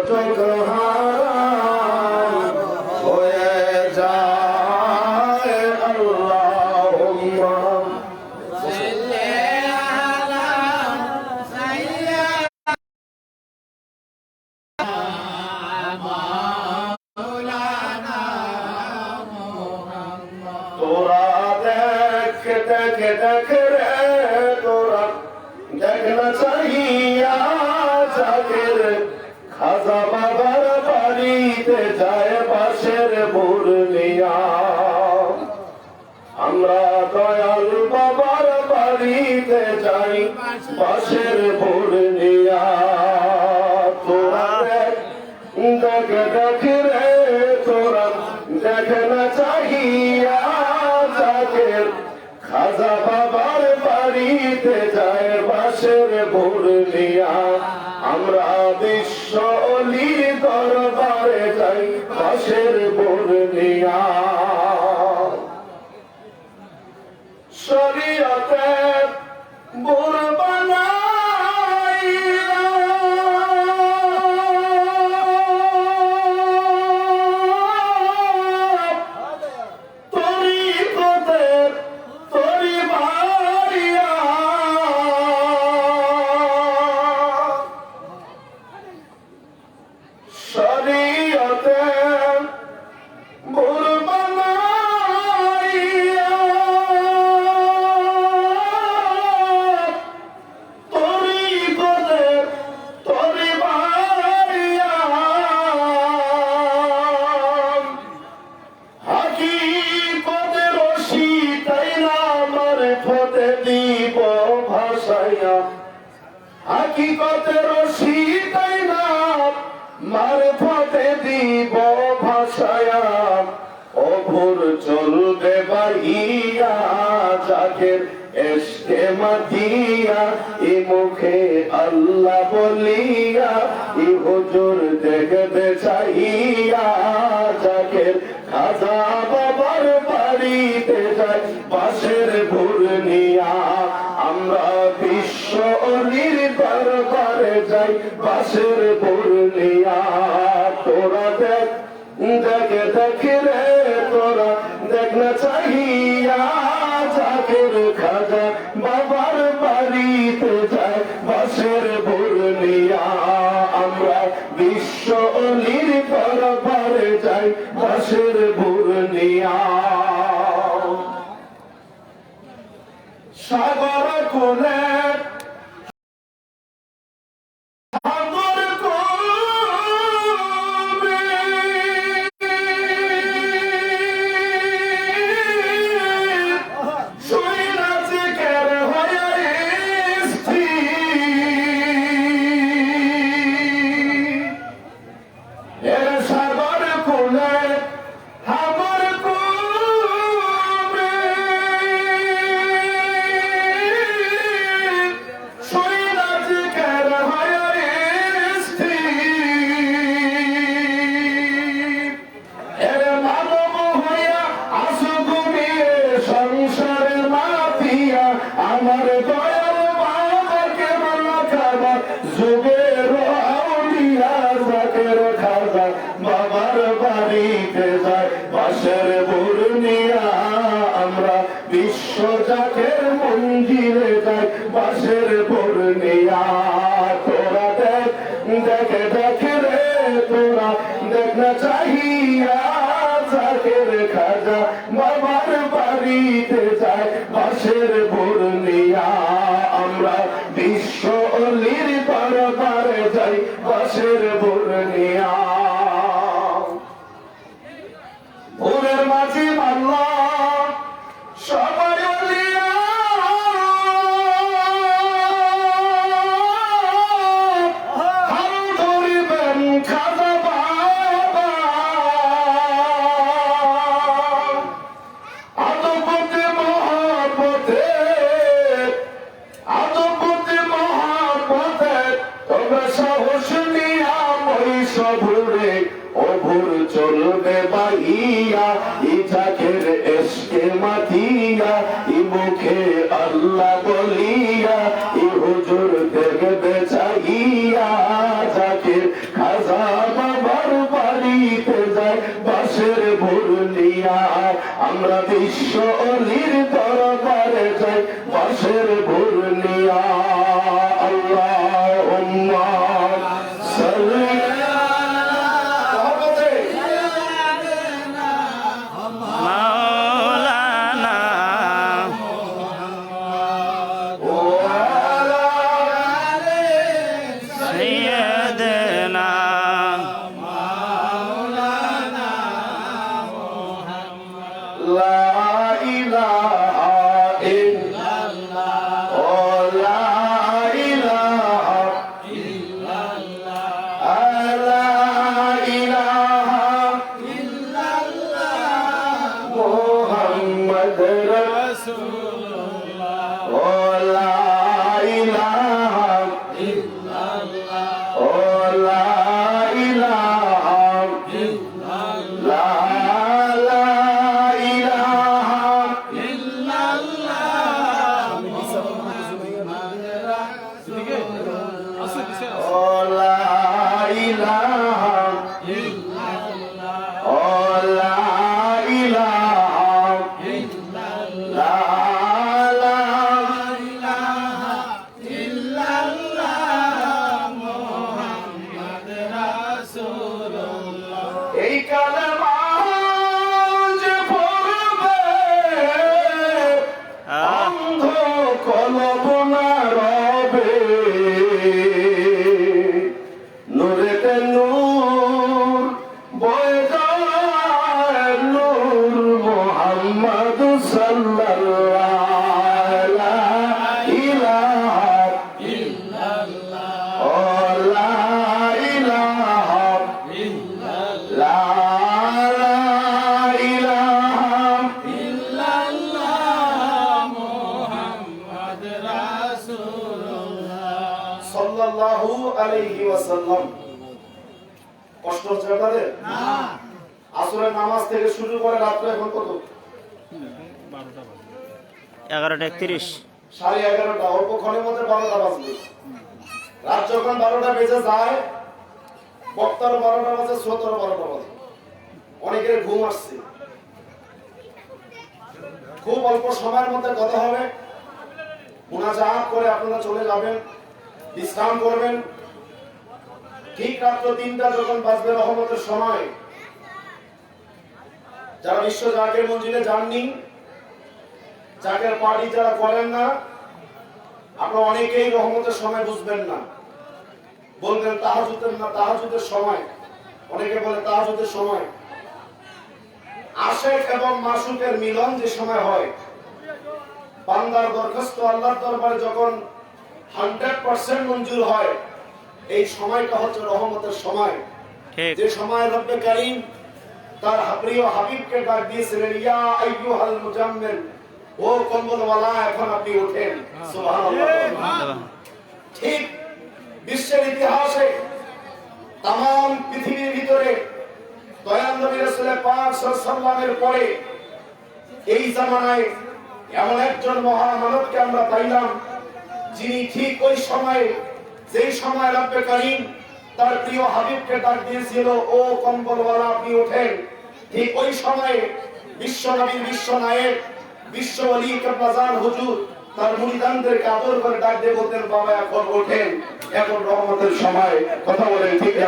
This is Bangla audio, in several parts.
টুকরো হারাম হয়ে যায়। আল্লাহুম্মা তোরা দেখ দেখ দেখ রে তোরা দেখ না চাহিয়া জাকের খাজা বাবার বাড়িতে যায় বাঁশের বুরনিয়া। আমরা দয়াল বাবার বাড়িতে যাই বাঁশের বুরনিয়া। তোরা দেখ দেখ দেখ রে তোরা দেখ না চাহিয়া জাকের খাজা বাবার বাড়িতে যায় বাঁশের বুরনিয়া। আমরা বিশ্ব অলির দরবারে যাই বাঁশের বুরনিয়া। শরীয়তে বুর বানাইয়া তরিকতে তরি বাড়িয়া শরীয়তে বুর বানাইয়া তরিকতে তরি বাড়িয়া হাকিকতে রশি তাই না মারফতে দিব ভাসাইয়া। হাকিকতে রশি তাই না মারফতে দিব ভাসায়া। অভুর চলবে বাইয়া জাকের এসকে মাতিয়া। ই মুখে আল্লাহ বলিয়া ই হুজুর দেখতে চাইয়া জাকের খাজা বাবার বাড়িতে যাই বাঁশের বুরনিয়া। আমরা বিশ্ব অলির দরবারে যাই বাঁশের বুরনিয়া। তোরা দেখ দেখ দেখ রে তোরা দেখ না চাহিয়া জাকের খাজা বাবার বাড়িতে যাই বাঁশের বুরনিয়া। আমরা বিশ্ব অলির দরবারে যাই বাঁশের বুরনিয়া। সাগর কোলে সাগর কোলে শুই নাচে কের হয়ে স্থির। সাগর কোলে সাগর কোলে শুই নাচে কের হয়ে স্থির। মানব হইয়া আসু ঘুমিয়ে সংসারে মাতিয়া। আমার দয়াল বাবাকে মালা খাবার যুগের আউলিয়া জাকের খাজা বাবার বাড়িতে যায় বাঁশের বুরনিয়া। আমরা বিশ্ব জাকের মন্দিরে যাই বাঁশের বুরনিয়া। তোরা দেখ দেখ দেখ রে তোরা দেখ না চাহিয়া জাকের খাজা বাবার বাড়িতে যায় বাঁশের বুরনিয়া। আমরা বিশ্ব অলির দরবারে যাই বাঁশের বুরনিয়া। ভোরের মাঝি মাল্লা সবাই অলিয়া হাল ধরিবেন খাজা বাবা। আদবতে মহাপথে আদবতে মহাপথে তোমরা সাহস নিয়া মহিষ ভুরে অভুর চলবে বাইয়া। ই জাকের এসকে মাতিয়া ই মুখে আল্লাহ বলিয়া ই হুজুর দেখবে চাইয়া জাকের খাজা আমরা বিশ্ব অলির দরবারে যাই বাঁশের ভোর নিয়া আল্লাহুম্মা সাল্লি এই কালেমা যে পড়বে অন্ধ কলব না রবে নূরেতে নূর বয়ে যায় নূর মুহাম্মদ সাল্লাল্লাহু লা ইলাহা ইল্লাল্লাহ ও লা ইলাহা ইল্লাল্লাহ সাল্লাল্লাহু আলাইহি ওয়াসাল্লাম। কষ্ট হচ্ছে আপনাদের? না। আসরের নামাজ থেকে শুরু করে রাত্রে এখন কত? 11:31 11:30 অল্পক্ষণের মধ্যে 12টা বাজবে। রাত যখন 12টা বেজে যায় বক্তার 12টা বাজে, শ্রোতার 12টা বাজে, অনেকের ঘুম আসছে। খুব অল্প সময়ের মধ্যে কথা হবে, মুনাজাত করে আপনারা চলে যাবেন, বিশ্রাম করবেন। ঠিক রাত্র 3টা যখন বাজবে রহমতের সময়, যারা বিশ্ব জাকের মঞ্জিলে যাননি, জাকের পার্টি যারা করেন না, আপনারা অনেকেই রহমতের সময় বুঝবেন না, বলবেন তাহাজ্জুদের না, তাহাজ্জুদের সময়। অনেকে বলে তাহাজ্জুদের সময়। আশিক এবং মাশুকের মিলন যে সময় হয়, বান্দার দরখাস্ত আল্লাহর দরবারে যখন 100% মঞ্জুর হয়, এই সময়টা হচ্ছে রহমতের সময়। যে সময় রব্বে কারীম তার প্রিয় হাবিবকে ডাক দিয়েছিলেন, ইয়া আইয়ুহাল মুজাম্মিল, ও কম্বলওয়ালা এখন আপনি ওঠেন। সুবহানাল্লাহ। ঠিক বিশ্বের ইতিহাসে তাম পৃথিবীর ভিতরে দয়াল নবী রাসূল পাক সাল্লাল্লাহু আলাইহি ওয়াসাল্লামের পরে এই জামানায় এমন একজন মহামানবকে আমরা পাইলাম, যিনি ঠিক ওই সময়ে, যেই সময় রব্বে কারীম তার প্রিয় হাবিবকে ডাক দিয়েছিল, ও কম্বলওয়ালা আপনি ওঠেন, ঠিক ওই সময়ে বিশ্ব নবীর বিশ্ব নায়ক, বিশ্ব ওলি কেবলাজান হুজুর তার মুরিদানদেরকে আদর করে ডাক দিয়ে বলতেন, বাবা এখন ওঠেন, এখন রহমতের সময়। কথা বলেন ঠিক না?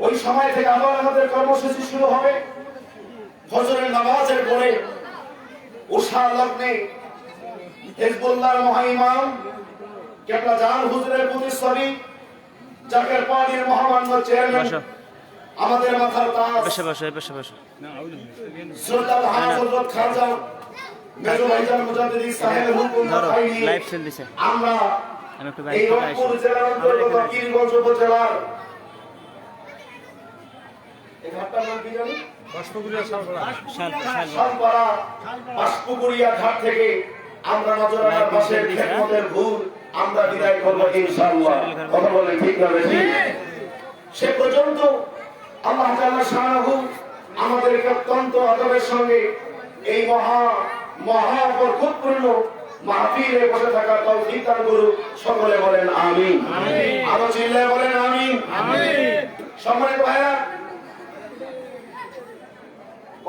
ওই সময় থেকে আবার আমাদের কর্মসূচি শুরু হবে। ফজরের নামাজের পরে উশা লগ্নে হিজবুল্লাহর মহাইমাম কেবলাজান হুজুরের প্রতিষ্ঠানী জাকের পার্টির মহামান্য চেয়ারম্যান, আমাদের মাথার তাজ শ্রদ্ধার হযরত খাজা মেজর ভাইজান মুজাদ্দিদ সাহেবের হুকুম খাইয়ে আমরা এই রংপুর জেলার অন্তর্গত পীরগঞ্জ উপজেলার এই ঘাটটার নাম কি জানি? শালপাড়া বাসপুকুরিয়া ঘাট থেকে আমরা নজরানার পাশের খেদমতের ভূর আমরা বিদায় করব ইনশাআল্লাহ। কথা বলেন ঠিক না বেশি? সে পর্যন্ত আল্লাহ তাআলা শানাহু আমাদেরকে অত্যন্ত আদরের সঙ্গে এই মহা বরকতপূর্ণ মাহফিলে বসে থাকা তৌফিক দান করুন। সকলে বলেন আমিন। আরো চিল্লায় বলেন আমিন। সম্মানিত ভাইরা,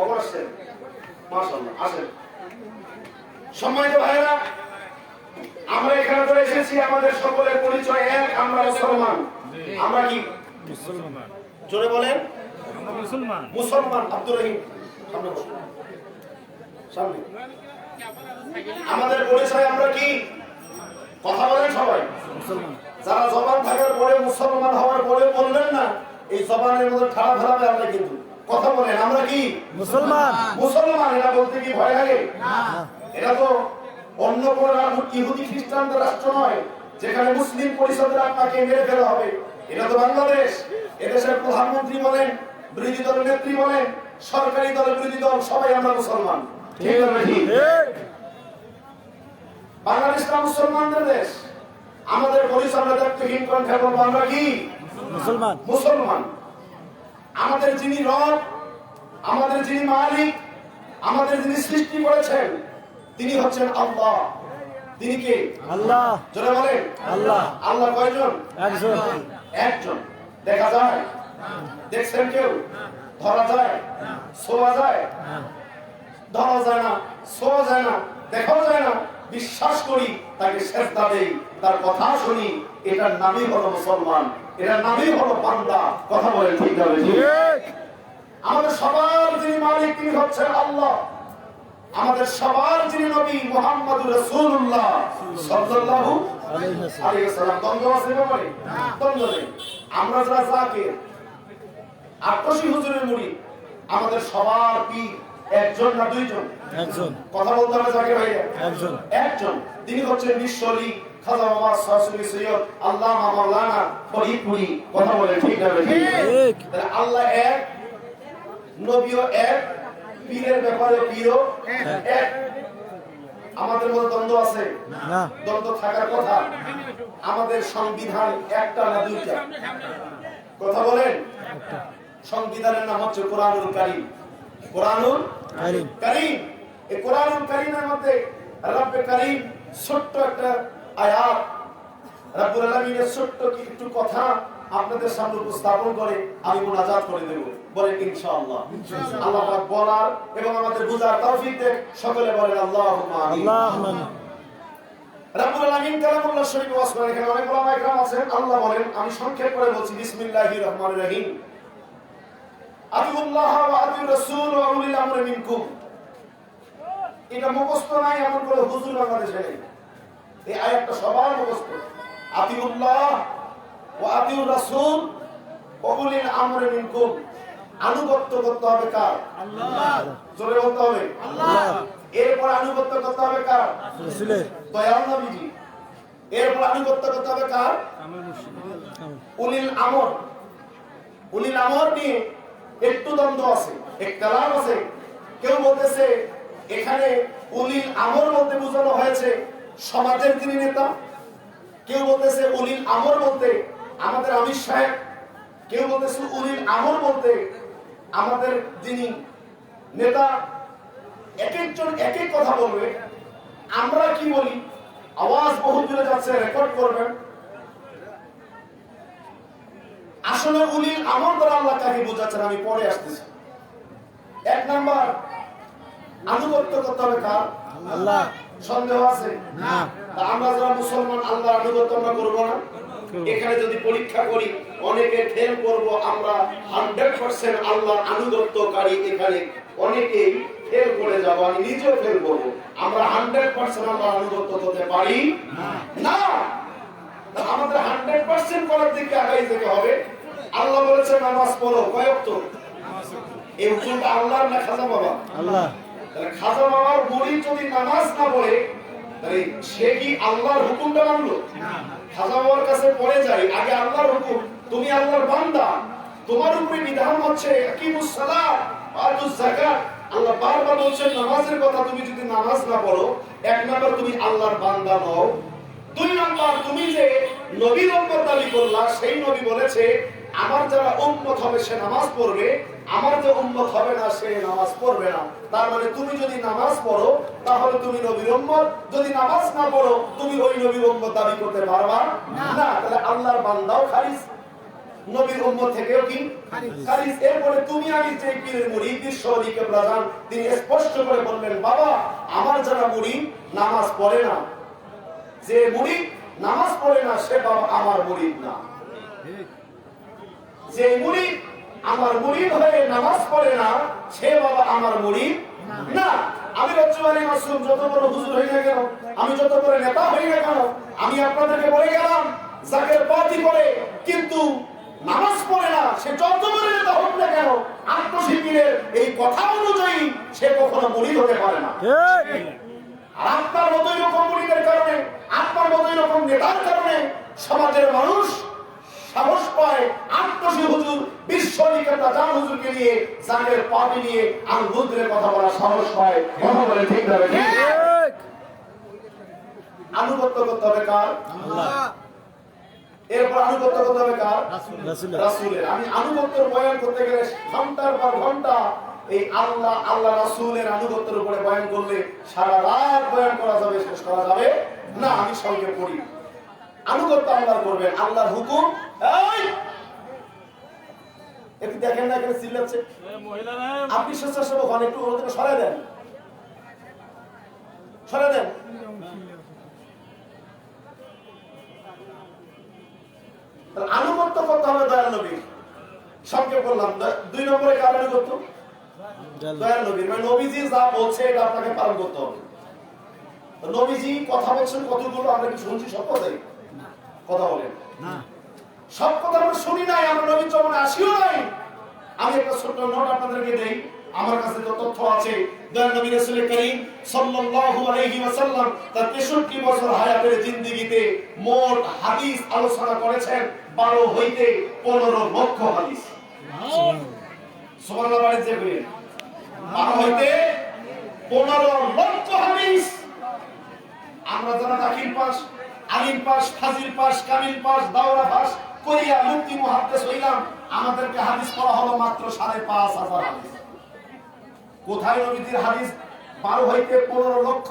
কখন আসছেন? মাশাআল্লাহ, আসেন। সম্মানিত ভাইরা, আমরা এখানে তো এসেছি, আমাদের সকলের পরিচয় এক, আমরা মুসলমান। আমরা কি মুসলমান? জোরে বলেন। মুসলমান। মুসলমান। আব্দুর রহিম সামনে বসুন। সামনে। আমাদের পরিচয় আমরা কি? কথা বলেন সবাই। মুসলমান। যারা জবান থাকার পরে মুসলমান হওয়ার পরে বললেন না, এই জবানের মধ্যে ঠাড়া ফেলাবে আমরা কিন্তু। কথা বলেন, আমরা কি মুসলমান? মুসলমান। এটা বলতে কি ভয় লাগে? এটা তো অন্য কোন ইহুদি খ্রিস্টানদের রাষ্ট্র নয় যেখানে মুসলিম পরিষদের আপনাকে মেরে ফেলা হবে। এটা তো বাংলাদেশ। এদেশের প্রধানমন্ত্রী বলেন, বিরোধী দলের নেত্রী বলেন, সরকারি দলের বিরোধী দল, সবাই আমরা মুসলমান। ঠিক না ঠিক? বাংলাদেশটা মুসলমানদের দেশ। আমাদের পরিচয় আমরা দায়িত্বহীন কণ্ঠে বলবো, আমরা কি মুসলমান। মুসলমান। আমাদের যিনি রব, আমাদের যিনি মালিক, আমাদের যিনি সৃষ্টি করেছেন, তিনি হচ্ছেন আল্লাহ। তিনি কে? আল্লাহ। জোরে বলেন। আল্লাহ। আল্লাহ কয়জন? একজন। একজন। দেখা যায়? দেখছেন কেউ? ধরা যায়? ছোঁয়া যায়? ধরা যায় না, ছোঁয়া যায় না, দেখাও যায় না। বিশ্বাস করি, তাকে সেজদা দেই, তার কথা শুনি। এটার নামই হলো মুসলমান, এটার নামই হলো বান্দা। কথা বলেন ঠিক না ঠিক? আমাদের সবার যিনি মালিক, তিনি হচ্ছেন আল্লাহ। আমাদের সবার যিনি নবী, মুহাম্মদুর রাসূলুল্লাহ সাল্লাল্লাহু আলাইহি ওয়াসাল্লাম। দ্বন্দ্ব আছে ব্যাপারে? দ্বন্দ্ব নেই। আমরা যারা জাকির, আটশি হুজুরের মুরিদ, আমাদের সবার পীর একজন না দুইজন? একজন। কথা বলতে হবে জাকির ভাইয়া। একজন। একজন। তিনি হচ্ছেন বিশ্বলি খাজা বাবা সরাসরি সৈয়দ আল্লামা মাওলানা ফরিদপুরি। কথা বলেন ঠিক না ঠিক? তাহলে আল্লাহ এক, নবীও এক, পীরের ব্যাপারে পীরও এক। আমাদের মধ্যে দ্বন্দ্ব আছে না? দ্বন্দ্ব থাকার কথা। আমাদের সংবিধান একটা না দুইটা? কথা বলেন। সংবিধানের নাম হচ্ছে কোরআনুল কারীম। কোরআনুল কারীম। এই কোরআনুল কারীমের মধ্যে রব্বে কারীম ছোট্ট একটা আয়াত, রব্বুল আলামিনের ছোট্ট কিছু কথা আপনাদের সামনে উপস্থাপন করে আমি মুনাজাত করে দেব। বলেন ইনশাআল্লাহ। আল্লাহ পাক বলার এবং আমাদের বুঝার তৌফিক দেন। সকলে বলেন আল্লাহুম্মা আমিন। আল্লাহুম্মা আমিন। রব্বুল আলামিন কালামুল্লাহ শরীফ ওয়াজ করেন। এখানে অনেক ওলামা ইকরাম আছেন। আল্লাহ বলেন, আমি সংক্ষেপ করে বলছি, বিসমিল্লাহির রহমানির রহিম। আতিউল্লাহ ওয়া আতিউর রাসূল ওয়া উলিল আমরি মিনকুম। এটা মুখস্থ নাই এমন করে হুজুর বাংলাদেশে নেই। এই আয়াতটা সবার মুখস্থ। আতিউল্লাহ ওয়া আতিউর রাসূল ওয়া উলিল আমরি মিনকুম। আনুগত্য করতে হবে কার? আল্লাহ। জোরে বলতে হবে আল্লাহ। এরপর আনুগত্য করতে হবে কার? রাসূলের। দয়াল নবীজি। এরপর আনুগত্য করতে হবে কার? উলিল আমর। উলিল আমর নিয়ে একটু দ্বন্দ্ব আছে, একতলাফ আছে। কেউ বলতেছে এখানে উলিল আমর বলতে বোঝানো হয়েছে সমাজের যিনি নেতা। কেউ বলতেছে উলিল আমর বলতে আমাদের আমির সাহেব। কেউ বলতেছে উলিল আমর বলতে আমাদের যিনি নেতা। এক একজন এক এক কথা বলবে। আমরা কি বলি? আওয়াজ বহু দূরে যাচ্ছে, রেকর্ড করবেন। আসলে উলিল আমর দ্বারা আল্লাহ কাকে বোঝাচ্ছেন আমি পরে আসতেছি। এক নাম্বার, আনুগত্য করতে হবে কার? আল্লাহ। সন্দেহ আছে? না। আমরা যারা মুসলমান আল্লাহর আনুগত্য আমরা করবো না? এখানে যদি পরীক্ষা করি অনেকে ফেল করব। আমরা 100% আল্লাহর আনুগত্যকারী। এখানে অনেকেই ফেল করে যাব, আমি নিজেও ফেল করবো। আমরা 100% আল্লাহর আনুগত্য করতে পারি না। আমাদের 100% করার দিকে আগাই যেতে হবে। আল্লাহ বলেছে নামাজ পড়ো, কয় ওয়াক্ত? এই হুকুমটা আল্লাহর না খাজা বাবা? আল্লাহ। তাহলে খাজা বাবার মুরিদ যদি নামাজ না পড়ে তাহলে সে কি আল্লাহর হুকুমটা মানলো? খাজা বাবার কাছে পড়ে যাই, আগে আল্লাহর হুকুম। তুমি আল্লাহর বান্দা, তোমার উপরে বিধান হচ্ছে আকিমুস সালাত ওয়া আতুজ যাকাত। আল্লাহ বারবার বলছেন নামাজের কথা। তুমি যদি নামাজ না পড়ো, এক নাম্বার তুমি আল্লাহর বান্দা নও। দুই নাম্বার, তুমি যে নবীর উম্মত দাবি করলা, সেই নবী বলেছে আমার যারা উম্মত হবে সে নামাজ পড়বে, আমার যে উম্মত হবে না সে নামাজ পড়বে না। তার মানে তুমি যদি নামাজ পড়ো তাহলে তুমি নবীর উম্মত, যদি নামাজ না পড়ো তুমি ওই নবীর উম্মত দাবি করতে পারবা না। তাহলে আল্লাহর বান্দাও খারিজ। নবীর উম্মত থেকেও কি খারিজ। এরপরে তুমি আমি যে পীরের মুরিদ বিশ্বনবী কেবলা তিনি স্পষ্ট করে বললেন, বাবা আমার যারা মুরিদ নামাজ পড়ে না, যে মুরিদ নামাজ পড়ে না সে বাবা আমার মুরিদ না। যে মুরিদ আমার মুরিদ হয়ে নামাজ পড়ে না সে বাবা আমার মুরিদ না। আমি রজ্জুয়ালি মাসুম যত বড় হুজুর হই না কেন, আমি যত বড় নেতা হই না কেন, আমি আপনাদেরকে বলে গেলাম যাকের পার্টি করে কিন্তু নামাজ পড়ে না সে যত বড় নেতা হোক না কেন, আত্মশিবিরের এই কথা অনুযায়ী সে কখনো মুরিদ হতে পারে না। আর আপনার মতো এরকম মুরিদের কারণে, আপনার মতো এরকম নেতার কারণে সমাজের মানুষ সাহস পায় আত্মশী হুজুর বিশ্বনিকেতা জান হুজুরকে নিয়ে জাকের পার্টি নিয়ে আঙ্গুলের কথা বলা সাহস পায়। কথা বলে ঠিক না? আনুগত্য করতে হবে কার? আল্লাহ। এরপর আনুগত্য করতে হবে কার? রাসূলের। আমি আনুগত্যের বয়ান করতে গেলে ঘন্টার পর ঘন্টা এই আল্লাহ আল্লাহ রাসূলের আনুগত্যের উপরে বয়ান করলে সারা রাত বয়ান করা যাবে, শেষ করা যাবে না। আমি সংক্ষেপ করি। আনুগত্য আল্লাহর করবেন, আল্লাহর হুকুম। এই একটু দেখেন না এখানে চিল্লাচ্ছে, আপনি স্বেচ্ছাসেবক হন, একটু ওদেরকে সরাই দেন, সরাই দেন। আনুগত্য করতে হবে দয়াল নবীর। সংক্ষেপ করলাম। 2 নম্বরে কার আনুগত্য? দয়াল নবীর। মানে নবীজি যা বলছে এটা আপনাকে পালন করতে হবে। নবীজি কথা বলছেন কতগুলো আমরা কি শুনছি? সব কথাই কথা বলেন না, সব কথা আমরা শুনি নাই, আমরা নবীর চরণে আসিও নাই। আমি একটা ছোট্ট নোট আপনাদেরকে দেই, আমার কাছে তো তথ্য আছে। দয়াল নবী রাসূল করিম সাল্লাল্লাহু আলাইহি ওয়াসাল্লাম তার 63 বছর হায়াতের জিন্দেগিতে মোট হাদিস আলোচনা করেছেন 12 হইতে 15 লক্ষ হাদিস। সুবহানাল্লাহ বলেন যে 12 হইতে 15 লক্ষ হাদিস। আমরা যারা দাখিল পাস, আলিম পাস, ফাজিল পাস, কামিল পাস, দাওরা পাস করিয়া মুফতি মুহাদ্দিস হইলাম, আমাদেরকে হাদিস পড়া হলো মাত্র 5,500 হাদিস। কোথায় নবীজির হাদিস 12 হইতে 15 লক্ষ?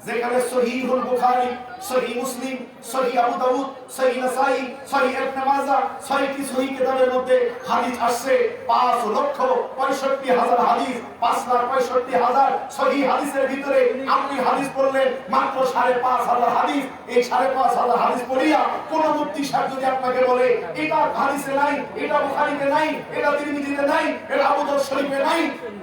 যেখানে সহিহুল বুখারী, সহিহ মুসলিম, সহিহ আবু দাউদ, সহিহ নাসাই, সহিহ ইবনে মাজাহ, সহিহ সহিহ কিতাবের মধ্যে হাদিস আসছে 5,65,000 হাদিস। 5,65,000 সহিহ হাদিসের ভিতরে আপনি হাদিস পড়লেন মাত্র 5,500 হাদিস। এই 5,500 হাদিস পড়িয়া কোন মুফতি সাহেব যদি আপনাকে বলে এটা হাদিসে নাই, এটা বুখারীতে নাই, এটা তিরমিজিতে নাই, এটা আবু দাউদ শরীফে নাই,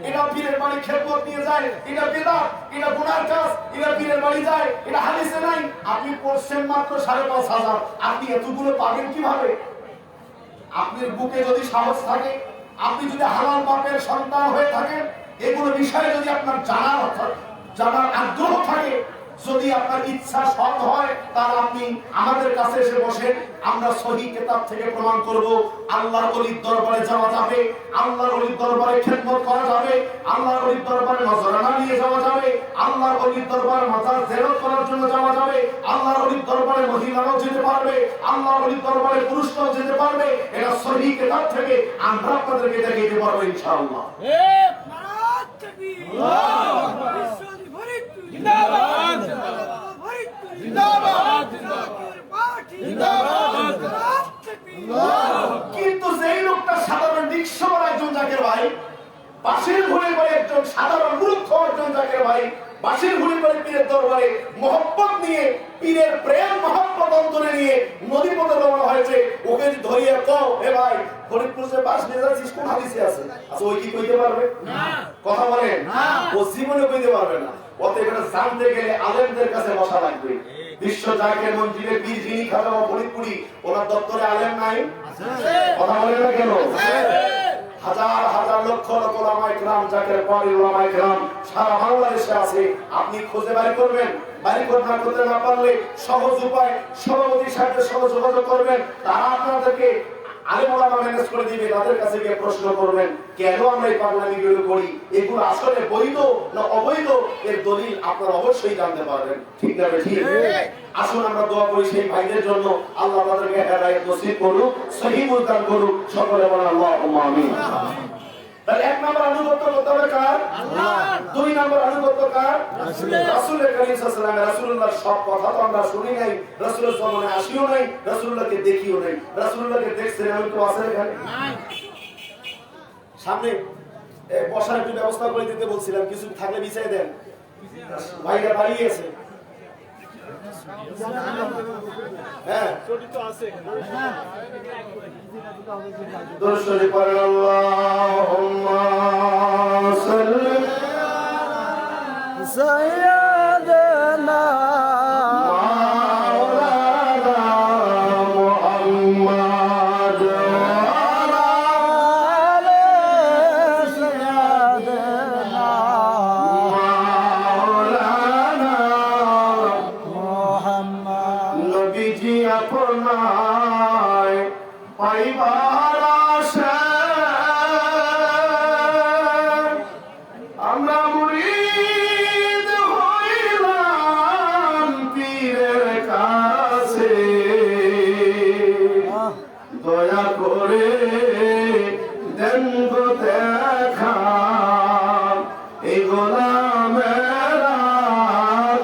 এটা পীরের বাড়ি খেদমত নিয়ে যায়, এটা বিদআত, এটা গুনার কাজ, এটা পীরের বাড়ি যায়, এটা হাদিসে নাই, আপনি পড়ছেন মাত্র 5,500। আপনি এতগুলো পাবেন কিভাবে? আপনার বুকে যদি সাহস থাকে, আপনি যদি হালাল বাপের সন্তান হয়ে থাকেন, এগুলো বিষয়ে যদি আপনার জানার আগ্রহ থাকে, যদি আপনার ইচ্ছা সৎ হয়, তাহলে আপনি আমাদের কাছে এসে বসেন। আমরা সহিহ কিতাব থেকে প্রমাণ করব আল্লাহর ওলির দরবারে যাওয়া যাবে, আল্লাহর ওলির দরবারে খেদমত করা যাবে, আল্লাহর ওলির দরবারে নজরানা নিয়ে যাওয়া যাবে, আল্লাহর ওলির দরবারে মাজার জিয়ারত করার জন্য যাওয়া যাবে, আল্লাহর ওলির দরবারে মহিলারাও যেতে পারবে, আল্লাহর ওলির দরবারে পুরুষরাও যেতে পারবে। এটা সহিহ কিতাব থেকে আমরা আপনাদেরকে দেখিয়ে দিতে পারবো ইনশাআল্লাহ। নারাত তাকবীর, আল্লাহু আকবার, জিন্দাবাদ জিন্দাবাদ জিন্দাবাদ। কিন্তু যেই লোকটা সাধারণ রিকশাওয়ালা একজন জাকের ভাই, বাঁশের ঘুড়ির বাড়ি একজন সাধারণ মূর্খ একজন জাকের ভাই, বাঁশের ঘুড়ির বাড়ি পীরের দরবারে মহব্বত নিয়ে, পীরের প্রেম মহব্বত অন্তরে নিয়ে নদী পথে রওনা হয়েছে, ওকে ধরিয়ে কও, হে ভাই ফরিদপুর যে বাস নিয়ে যাচ্ছিস কোন হাদিসে আছে? আচ্ছা ওই কি কইতে পারবে? না। কথা বলেন, ও জীবনে কইতে পারবে না। অতএব এটা জানতে গেলে আলেমদের কাছে বসা লাগবে। বিশ্ব জাকের মঞ্জিলে পীর যিনি খাজা ফরিদপুরি, ওনার দপ্তরে আলেম নাই? কথা বলেন না কেন? হাজার হাজার লক্ষ লক্ষ ওলামায়ে কেরাম, জাকের পরে ওলামায়ে কেরাম সারা বাংলাদেশে আছে। আপনি খুঁজে বাড়ি করবেন, বাড়ি করতে না পারলে সহজ উপায় সভাপতি সাহেবের সঙ্গে যোগাযোগ করবেন, তারা আপনাদেরকে আলেম ওলামা ম্যানেজ করে দিবে। তাদের কাছে গিয়ে প্রশ্ন করবেন কেন আমরা এই পাগলামিগুলো করি, এগুলো আসলে বৈধ না অবৈধ, এর দলিল আপনারা অবশ্যই জানতে পারবেন। ঠিক না? ঠিক। আসুন আমরা দোয়া করি সেই ভাইদের জন্য, আল্লাহ তাদেরকে হেদায়েত নসিব করুক, সহিহ দান করুক। সকলে বলেন আল্লাহুম্মা আমিন। তাহলে এক নম্বর আনুগত্য করতে হবে কার? আল্লাহ। দুই নম্বর আনুগত্য কার? রাসূলের। রাসূলের কারীম সাল্লাল্লাহু আলাইহি ওয়াসাল্লাম। রাসূলুল্লাহর সব কথা তো আমরা শুনি নাই, রাসূলের জমানে আসিও নাই, রাসূলুল্লাহকে দেখিও নাই। রাসূলুল্লাহকে দেখছেন এমন কেউ আছে এখানে? সামনে বসার একটু ব্যবস্থা করে দিতে বলছিলাম, কিছু থাকলে বিছাই দেন। ভাইরা দাঁড়িয়ে আছে। হ্যাঁ, দরুদ শরীফ পড়েন। আল্লাহুম্মা সাল্লি সাইয়্যিদানা মাওলানা মুহাম্মদ ওয়া আলা সাইয়্যিদানা মাওলানা মুহাম্মদ। নবীজি আপনায় পাইবার আশায় আমরা মুরিদ হইলাম পীরের কাছে, দয়া করে দেন গো দেখা এই গোলামেরা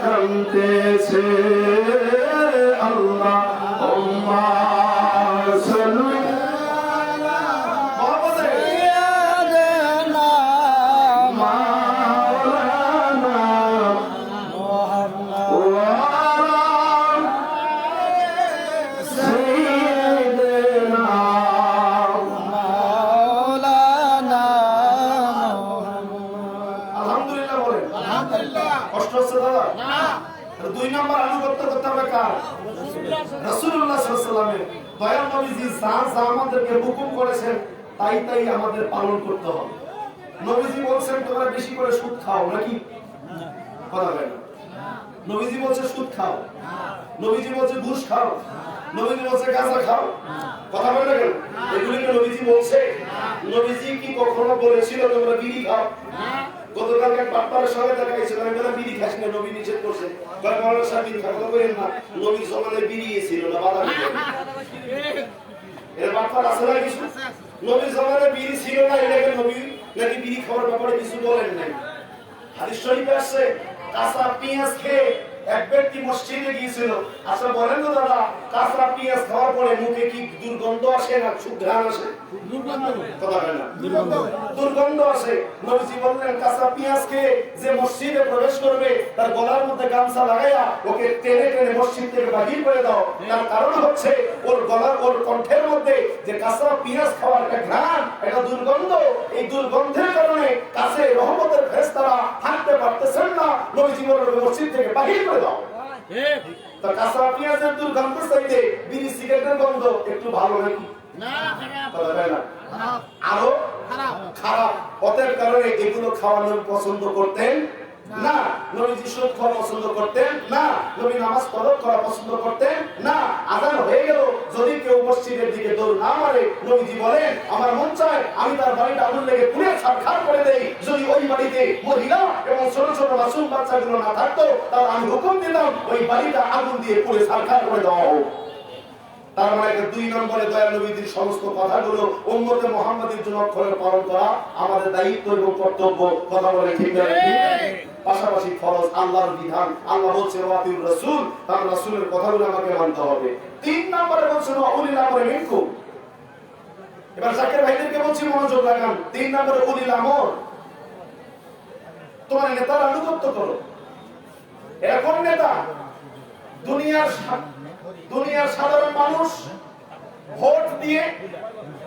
কান্দেছে। আল্লাহুম্মা সাল্লি সাইয়্যিদানা মাওলানা মুহাম্মদ ওয়া সাইয়্যিদিনা। মাওলানা মুহাম্মদ। আলহামদুলিল্লাহ বলেন। আলহামদুলিল্লাহ। কষ্ট হচ্ছে দাদা? না। দুই নম্বর আনুগত্য করতে হবে কার? রাসূলুল্লাহ সাল্লাল্লাহু আলাইহি ওয়াসাল্লামের। দয়াল নবীজি যা যা আমাদেরকে হুকুম করেছেন তাই তাই আমাদের পালন করতে হবে। নবীজি বলছেন তোমরা বেশি করে সুদ খাও নাকি? কথা বলেন। নবীজি বলছে সুদ খাও, নবীজি বলছে ঘুষ খাও, নবীজি বলছে গাঁজা খাও। কথা বলেন কেন? এগুলিকে নবীজি বলছে? নবীজি কি কখনো বলেছিল তোমরা বিড়ি খাও? গতকাল এক বাপ্পারের সঙ্গে দেখা গেছিল, আমি বললাম বিড়ি খাস না, নবী নিষেধ করছে। বাপ্পারের সাথে বিড়ি খাওয়া করেন না, নবীর জমানায় বিড়ি ছিল না, বাধা দিল। এর বাপ্পার আছে না কিছু? নবীর জমানায় বিড়ি ছিল না, এটাকে নবী নাকি বিড়ি খাওয়ার ব্যাপারে কিছু বলেন নাই। হাদিস শরীফে আসছে কাঁচা পেঁয়াজ খেয়ে এক ব্যক্তি মসজিদে গিয়েছিল। আচ্ছা বলেন তো দাদা, কাঁচা পেঁয়াজ খাওয়ার পরে মুখে কি দুর্গন্ধ আসে না সুঘ্রাণ আসে? কথা বলেন না। দুর্গন্ধ আসে। নবীজি বললেন কাঁচা পেঁয়াজ খেয়ে যে মসজিদে প্রবেশ করবে তার গলার মধ্যে গামছা লাগাইয়া ওকে টেনে টেনে মসজিদ থেকে বাহির করে দাও। তার কারণ হচ্ছে ওর গলার ওর কণ্ঠের মধ্যে যে কাঁচা পেঁয়াজ খাওয়ার একটা ঘ্রাণ, একটা দুর্গন্ধ, এই দুর্গন্ধের কারণে কাছে রহমতের ফেরেশতারা থাকতে পারতেছেন না। নবীজি বললেন মসজিদ থেকে বাহির করে দাও। তো কাঁচা পেঁয়াজের দুর্গন্ধ চাইতে বিড়ি সিগারেটের গন্ধ একটু ভালো নাকি? আরো খারাপ। অতএব কারণে এগুলো খাওয়া নবী পছন্দ করতেন না। নবীজি সুদ খাওয়া পছন্দ করতেন না। নবী নামাজ তলব করা পছন্দ করতেন না। আযান হয়ে গেল যদি কেউ মসজিদের দিকে দৌড় না মারে, নবীজি বলেন আমার মন চায় আমি তার বাড়িটা আগুন লেগে পুড়ে ছারখার করে দেই। যদি ওই বাড়িতে মহিলা এবং ছোট ছোট মাসুম বাচ্চাগুলো না থাকতো তাহলে আমি হুকুম দিলাম ওই বাড়িটা আগুন দিয়ে পুড়ে ছারখার করে দেওয়া হোক। তার মানে দুই নম্বরে দয়াল নবীর সমস্ত কথাগুলো উম্মতে মুহাম্মাদীর জন্য অক্ষরে পালন করা আমাদের দায়িত্ব এবং কর্তব্য। কথা বলে ঠিক না? পাশাপাশি ফরজ আল্লাহর বিধান। আল্লাহ বলছেন ওয়াতিউর রাসূল, তার রাসূলের কথাগুলো আমাকে মানতে হবে। তিন নম্বরে বলছেন উলিল আমরি মিনকুম। এবার জাকির ভাইদেরকে বলছি মনোযোগ লাগান। তিন নম্বরে উলিল আমর, তোমার নেতার আনুগত্য করো। এরা কোন নেতা? দুনিয়ার সাধারণ মানুষ ভোট দিয়ে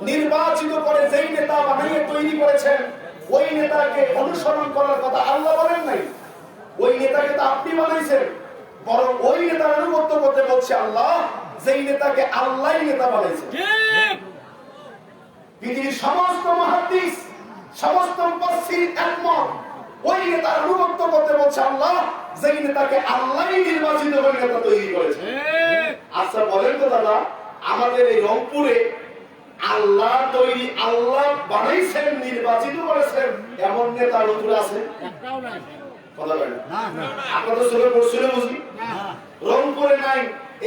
নির্বাচিত করে যেই নেতা বানিয়ে তৈরি করেছেন ওই নেতাকে অনুসরণ করার কথা আল্লাহ বলেন নাই। ওই নেতাকে তো আপনি বানাইছেন, বরং ওই নেতার আনুগত্য করতে বলছে আল্লাহ, যেই নেতাকে আল্লাহই নেতা বানাইছেন। পৃথিবীর সমস্ত মুহাদ্দিস, সমস্ত মুফাসসির একমত ওই নেতার আনুগত্য করতে বলছে আল্লাহ, যেই নেতাকে আল্লাহই নির্বাচিত করে নেতা তৈরি করেছে। আচ্ছা বলেন তো দাদা, আমাদের এই রংপুরে আল্লাহ তৈরি, আল্লাহ বানাইছেন, নির্বাচিত করেছেন এমন নেতা রংপুরে আছে? একটাও নাই। কথা বলেন না। আপনাদের চোখে পড়ছিল বুঝি? রংপুরে নাই।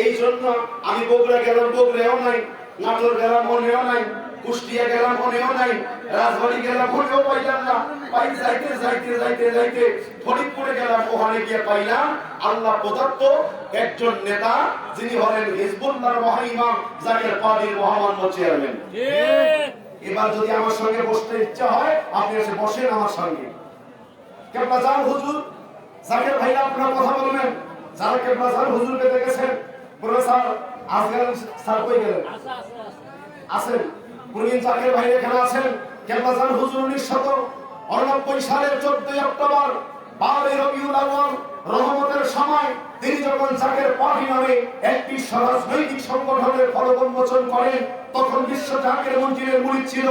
এই জন্য আমি বগুড়া গেলাম, বগুড়াও নাই। নাটোর গেলাম মনেও নাই, কুষ্টিয়া গেলাম মনেও নাই, রাজবাড়ি গেলাম মনেও পাইলাম না। পাই যাইতে যাইতে যাইতে যাইতে ফরিদপুরে গেলাম, ওখানে গিয়ে পাইলাম আল্লাহ প্রদত্ত একজন নেতা, যিনি হলেন হিজবুল্লাহর মহাইমাম জাকের পার্টির মহামান্য চেয়ারম্যান। এবার যদি আমার সঙ্গে বসতে ইচ্ছা হয়, আপনি এসে বসেন আমার সঙ্গে। কেবলা জান হুজুর, জাকের ভাইরা আপনার কথা বলবেন। যারা কেবলা জান হুজুরকে দেখেছেন, প্রফেসর আজগার স্যার কই গেলেন? আছেন। প্রবীণ জাকের ভাই এখানে আছেন। কেবলা জান হুজুর 1989 সালের 14 অক্টোবর 12 রবিউল আউয়াল রহমতের সময় তিনি যখন জাকের পার্টি নামে একটি রাজনৈতিক সংগঠনের ফলক উন্মোচন করেন, তখন বিশ্ব জাকের মঞ্জিলের মুরিদ ছিল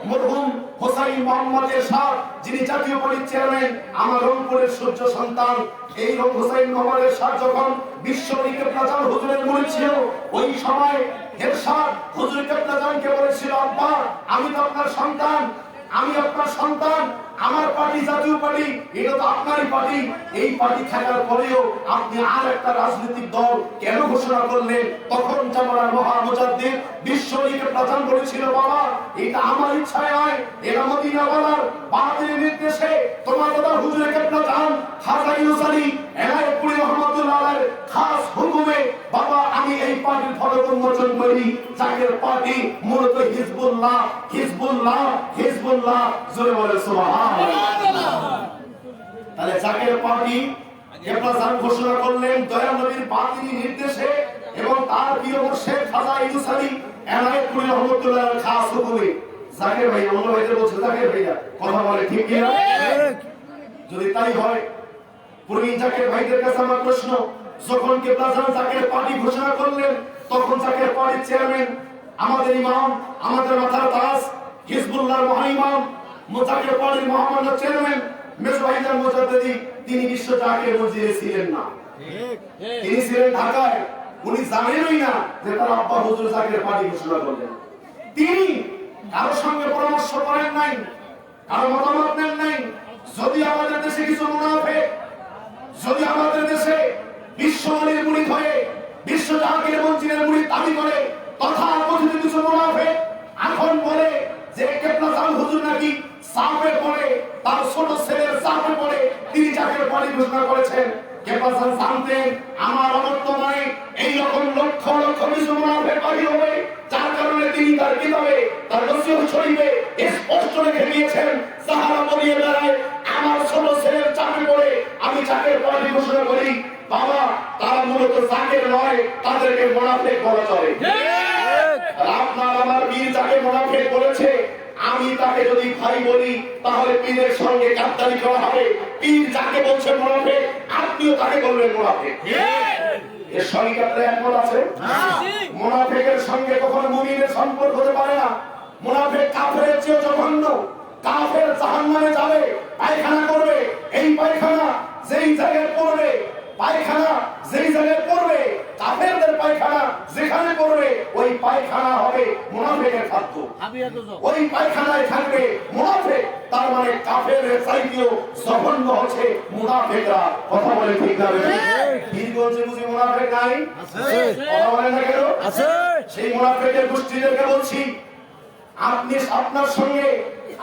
মরহুম হোসাইন মোহাম্মদ এরশাদ, যিনি জাতীয় পার্টির চেয়ারম্যান, আমার রংপুরের সূর্য সন্তান। এই হোসাইন মোহাম্মদ এরশাদ যখন বিশ্ব কেবলা জান হুজুরের মুরিদ ছিল, ওই সময় এরশাদ হুজুর কেবলা জানকে বলেছিল, আব্বা আমি তো আপনার সন্তান, আমি আপনার সন্তান, আমার পার্টি জাতীয় পার্টি, এটা তো আপনারই পার্টি। এই পার্টি থাকার পরেও আপনি আর একটা রাজনৈতিক দল কেন ঘোষণা করলেন? তখন জামানার মহা মুজাদ্দিদ বিশ্বকে প্রধান করেছিল, বাবা এটা আমার ইচ্ছায় নয়, এটা মদিনাওয়ালার বাতিলের নির্দেশে তোমার দাদা হুজুর কেবলা জান খাজা ইউনুস আলী এনায়েতপুরী রহমাতুল্লাহ আলাইহির খাস হুকুমে বাবা আমি এই পার্টির ফলক উন্মোচন করি। জাকের পার্টি মূলত হিজবুল্লাহ, হিজবুল্লাহ, হিজবুল্লাহ, জোরে বলে সুবহানাল্লাহ। তাহলে জাকের পার্টি কেবলা জান ঘোষণা করলেন দয়াল নবীর বাতিলের নির্দেশে এবং তার প্রিয় মুর্শিদ খাজা ইউনুস আলী এনায়েতপুরী রহমাতুল্লাহ আলাইহির খাস হুকুমে। জাকের ভাই অন্য ভাইদের বলছে, জাকের ভাইয়া কথা বলে ঠিক কি না? যদি তাই হয়, প্রবীণ জাকের ভাইদের কাছে আমার প্রশ্ন, যখন কেবলা জান জাকের পার্টি ঘোষণা করলেন, তখন জাকের পার্টির চেয়ারম্যান আমাদের ইমাম, আমাদের মাথার তাজ, হিজবুল্লাহর মহাইমাম, জাকের পার্টির মহামান্য চেয়ারম্যান মেজর ভাইজান মুজাদ্দিদি, তিনি বিশ্ব জাকের মসজিদে ছিলেন না, তিনি ছিলেন ঢাকায়। উনি জানেনই না যে তার আব্বা হুজুর জাকের পার্টি ঘোষণা করলেন। তিনি কারোর সঙ্গে পরামর্শ করেন নাই, কারো মতামত নেন নাই। যদি আমাদের দেশে কিছু মুনাফিক, যদি আমাদের দেশে বিশ্ব আলীর মুরিদ হয়ে বিশ্ব জাকের মঞ্জিলের মুরিদ দাবি করে, তথা কথিত কিছু মুনাফিক এখন বলে যে কেবলা জান হুজুর নাকি সাফে পড়ে, তার ছোট ছেলের সাফে পড়ে তিনি জাকের পার্টি ঘোষণা করেছেন। কেবলা জান জানতেন আমার অবর্তমানে এইরকম লক্ষ লক্ষ কিছু মুনাফিক বাড়ি হবে, যার কারণে তিনি তার কিতাবে তার নসিহত শরীফে স্পষ্ট রেখে দিয়েছেন, সাহারা বলিয়ে বেড়ায় আমার ছোট ছেলের চাকরি পড়ে আমি জাকের পার্টি ঘোষণা করি। বাবা তারা মূলত জাকের নয়, তাদেরকে মুনাফিক বলা চলে। আপনার আমার পীর যাকে মুনাফিক বলেছে, আমি তাকে যদি ভাই বলি তাহলে পীরের সঙ্গে গাদ্দারি করা হবে। পীর যাকে বলছে মুনাফিক, আপনিও তাকে বলবেন মুনাফিক। এর সঙ্গে আপনারা একমত আছে? মুনাফিকের সঙ্গে কখনো মুমিনের সম্পর্ক হতে পারে না। মুনাফিক কাফেরের চেয়ে জঘন্য। কাফের জাহান্নামে যাবে, পায়খানা করবে, এই পায়খানা যেই জায়গায় পড়বে, পায়খানা যেই জায়গায় পড়বে, কাফেরদের পায়খানা যেখানে পড়বে, ওই পায়খানা হবে মুনাফিকের খাদ্য। ওই পায়খানায় থাকবে মুনাফিক, তার মানে কাফেরের চাইতেও জঘন্য হচ্ছে মুনাফিকরা। কথা বলে ঠিক না? কি বলছে বুঝি মুনাফিক নাই? কথা বলে না কেন? সেই মুনাফিকের গোষ্ঠীদেরকে বলছি, আপনি আপনার সঙ্গে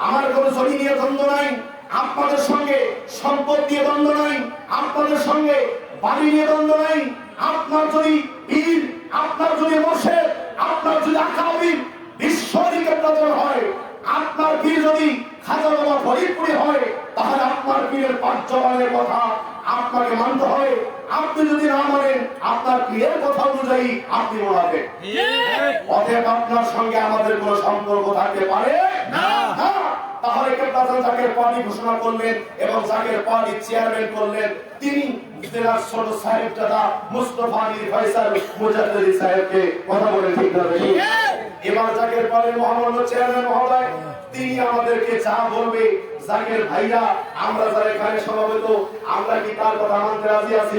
আমার কোনো জমি নিয়ে দ্বন্দ্ব নাই, আপনাদের সঙ্গে সম্পদ দিয়ে দ্বন্দ্ব নাই, আপনাদের সঙ্গে বাড়ি নিয়ে দ্বন্দ্ব নাই। আপনার যদি পীর, আপনার যদি মুর্শিদ, আপনার যদি আকাবির বিশ্বরীকে প্রচার হয়, আপনার পীর যদি খাজা বাবা ফরিদপুরে হয়, তাহলে আপনার পীরের পাঁচ জবানের কথা আপনাকে মানতে হবে। আপনি যদি না মানেন, আপনার পীরের কথা অনুযায়ী আপনি মুনাফিক। অতএব আপনার সঙ্গে আমাদের কোনো সম্পর্ক থাকতে পারে না। তাহলে কেবলা জান জাকের পার্টি ঘোষণা করলেন এবং জাকের পার্টি চেয়ারম্যান করলেন তিনি জেলার ছোট সাহেব দাদা মুস্তাফা আলী ফয়সাল মুজাদ্দিদি সাহেবকে। কথা বলে ঠিক না? এবার জাকের পার্টির মহামান্য চেয়ারম্যান মহোদয় তিনি আমাদেরকে যা বলবে, জাকের ভাইরা আমরা যারা এখানে সমবেত, আমরা কি তার কথা মানতে রাজি আছি?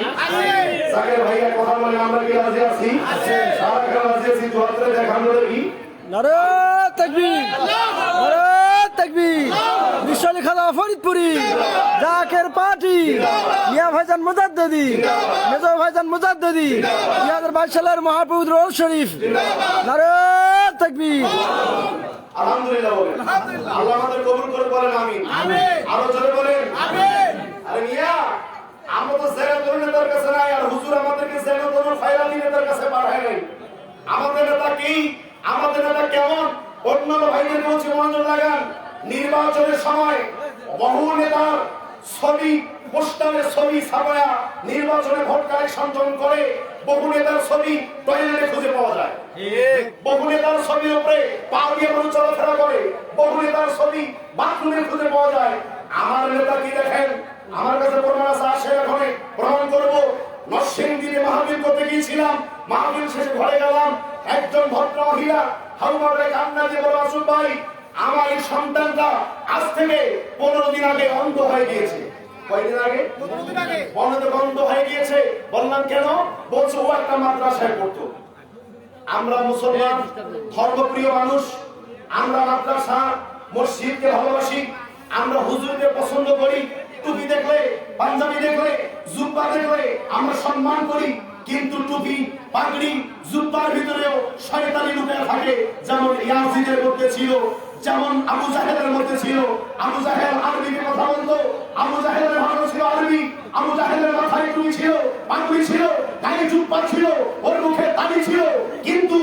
জাকের ভাইয়া কথা বলে আমরা কি রাজি আছি? সারা রাজি আছি। জোয়ারে দেখানো দেখি নারে তাকবীর, নারে তাকবীর। বিশ্বলি খাজা ফরিদপুরি জাকের পার্টি, মিয়া ভাইজান মুজাদ্দিদি, মেজর ভাইজান মুজাদ্দিদি, 2022 সালের মহাপবিত্র রওজ শরীফ। নারে তাকবীর আলহামদুলিল্লাহ বলেন। আল্লাহ আমাদের কবুল করে বলেন আমিন। আরো জোরে বলেন আরে মিয়া, আমরা তো জেনারেল নেতার কাছে নাই, আর হুজুর আমাদেরকে জেনারেল ফাইনালি নেতার কাছে পাঠায় নাই। আমাদের নেতা কি, আমাদের নেতা কেমন? অন্যান্য ভাইদের বলছি মনোযোগ লাগান। নির্বাচনের সময় বহু নেতার ছবি, পোস্টারের ছবি ছাপায়া নির্বাচনে ভোট কালেকশন করে। বহু নেতার ছবি টয়লেটে খুঁজে পাওয়া যায়, বহু নেতার ছবির উপরে পা দিয়ে মানুষ চলাফেরা করে, বহু নেতার ছবি বাথরুমে খুঁজে পাওয়া যায়। আমার নেতা কি দেখেন, আমার কাছে প্রমাণ আছে, আসে এখন প্রমাণ করব। নরসিংদীতে মাহফিল করতে গিয়েছিলাম, মাহফিল শেষে ঘরে গেলাম, একজন ভদ্র মহিলা হাউমারে কান্না দিয়ে বলো, আসুন ভাই আমার এই সন্তানটা আজ থেকে 15 দিন আগে অন্ধ হয়ে গিয়েছে। কয়দিন আগে? 15 দিন আগে অন্ধ হয়ে গিয়েছে। বললাম কেন? বলছে ও একটা মাদ্রাসায় পড়তো। আমরা মুসলমান ধর্মপ্রিয় মানুষ, আমরা মাদ্রাসা মসজিদকে ভালোবাসি, আমরা হুজুরকে পছন্দ করি। টুপি দেখলে, পাঞ্জাবি দেখলে, জুব্বা দেখলে আমরা সম্মান করি। কিন্তু টুপি, পাগড়ি, জুব্বার ভিতরেও শয়তানি লুকিয়ে থাকে। যেমন ইয়াজিদের মধ্যে ছিল, যেমন আবু জাহেলের মধ্যে ছিল। আবু জাহেল আরবিতে কথা বলতো, আবু জাহেলের ভালো ছিল আরবি। আবু জাহেলের মাথায় টুপি ছিল, পাগড়ি ছিল, গায়ে জুব্বা ছিল, ওর মুখে দাড়ি ছিল। কিন্তু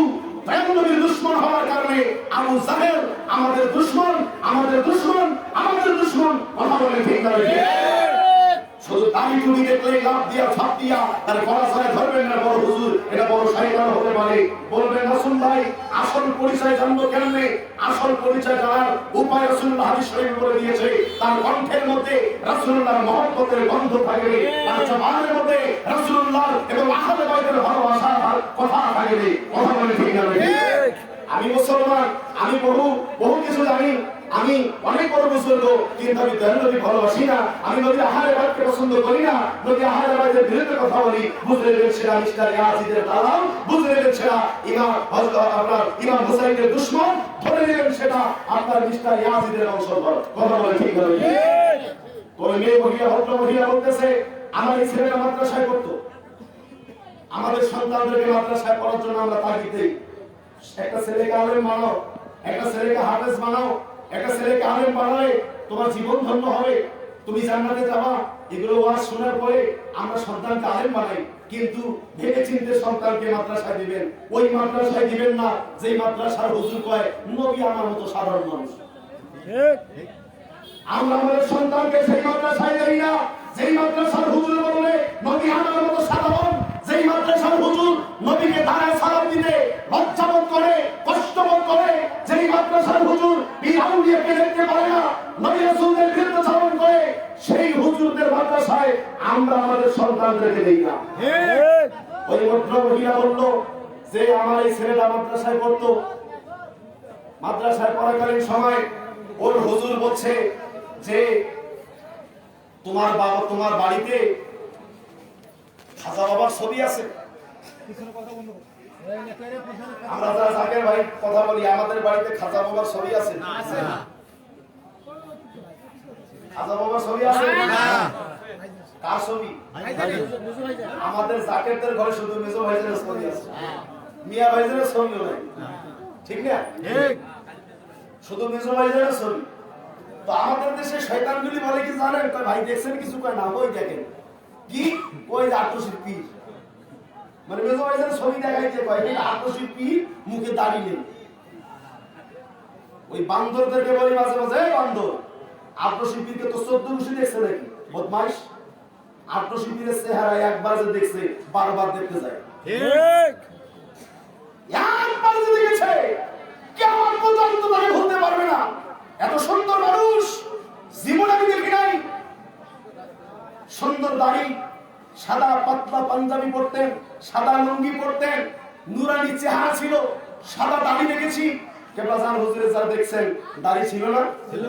নবীর দুশমন হওয়ার কারণে আবু জাহেল আমাদের দুশমন, আমাদের দুশমন, আমাদের দুশমন। কথা বলে ঠিক না? শুধু দাড়ি টুপি দেখলে লাভ দিয়া ছাপ দিয়া তার গলা ছাড়াই ধরবেন না বড় হুজুর, এটা বড় শয়তান হতে পারে। বলবেন রাসূল ভাই আসল পরিচয় জানবো কেমনে? আসল পরিচয় জানার উপায় রাসূলুল্লাহ হাদিস শরীফ বলে দিয়েছে। তার কণ্ঠের মধ্যে রাসূলুল্লাহর মহব্বতের গন্ধ থাকবে, তার জবানের মধ্যে রাসূলুল্লাহ এবং আহলে বাইতের ভালোবাসার কথা থাকবে। কথা বলে ঠিক না? আমি মুসলমান, আমি বহু কিছু জানি, আমি অনেক বড় বুজুর্গ, কিন্তু আমি নবী ভালোবাসি না। আমি নবী আহলে বাইতকে পছন্দ করি না, নবী আহলে বাইতের বিরুদ্ধে কথা বলি। বুঝলে গেছিলা মিস্টার ইয়াজিদের দালাল, বুঝলে গেছিলা ইমাম হুসাইনের দুশমন, ধরে নেবেন সেটা আপনার মিস্টার ইয়াজিদের বংশধর। কথা বলে ঠিক না? কোন মেয়ে মহিলা, ভদ্র মহিলা বলতেছে আমার এই ছেলেরা মাদ্রাসায় পড়তো। আমাদের সন্তানদেরকে মাদ্রাসায় পড়ার জন্য আমরা তাগিদ দেই। একটা ছেলেকে আলেম বানাও, একটা ছেলেকে হাফেজ বানাও, একটা ছেলেকে আলেম বানালে তোমার জীবন ধন্য হবে, তুমি জান্নাতে যাবা। এগুলো ওয়াজ শোনার পরে আমরা সন্তানকে আলেম বানাই, কিন্তু ভেবে চিন্তে সন্তানকে মাদ্রাসায় দিবেন। ওই মাদ্রাসায় দিবেন না যে মাদ্রাসার হুজুর কয় নবী আমার মতো সাধারণ মানুষ। আমরা আমাদের সন্তানকে সেই মাদ্রাসায় দেই না যেই মাদ্রাসার হুজুর বললে নবী আমার মতো সাধারণ, যেই মাদ্রাসার হুজুর নবীকে দাঁড়ায় সালাম দিতে লজ্জাবোধ করে, কষ্টবোধ করে, যেই মাদ্রাসার হুজুর পীর আউলিয়াকে দেখতে পারে না, নবী রাসূলদের বিরুদ্ধে চালন করে, সেই হুজুরদের মাদ্রাসায় আমরা আমাদের সন্তানদেরকে দেই না। ওই ভদ্র মহিলা বলল যে আমার এই ছেলেটা মাদ্রাসায় পড়তো, মাদ্রাসায় পড়াকালীন সময় ওর হুজুর বলছে যে তোমার বাবা, তোমার বাড়িতে খাজা বাবার ছবি আছে। আমরা যারা জাকের ভাই কথা বলি, আমাদের বাড়িতে খাজা বাবার ছবি আছে? খাজা বাবার ছবি আছে? কার ছবি? আমাদের জাকেরদের ঘরে শুধু মেজো ভাইদের ছবি আছে, মিয়া ভাইদের ছবিও নাই। ঠিক না? শুধু মেজো ভাইদের ছবি। তো আমাদের দেশে শয়তানগুলি বলে কি জানেন? ভাই দেখছেন কিছু, কয় না, ওই দেখেন কি, ওই আত্মশিল্পী পীর, মানে মেজো ভাইদের ছবি দেখাইতে কয় আত্মশিল্পী পীর, মুখে দাড়ি নেই। ওই বান্দরদেরকে বলি মাঝে মাঝে, বান্দর আত্মশিল্পীকে তো 14 বছর দেখছে নাকি? বদমাইশ, আত্মশিল্পীর চেহারা একবার যে দেখছে বারবার দেখতে যায়। একবার যে দেখেছে কেমন পর্যন্ত তাকে ভুলতে পারবে না। এত সুন্দর মানুষ জীবনে আমি দেখি নাই। সুন্দর দাড়ি, সাদা পাতলা পাঞ্জাবি পরতেন, সাদা লুঙ্গি পরতেন, নুরানি চেহারা ছিল, সাদা দাড়ি দেখেছি। কেবলাজান হুজুরে যা দেখছেন দাড়ি ছিল না? ছিল।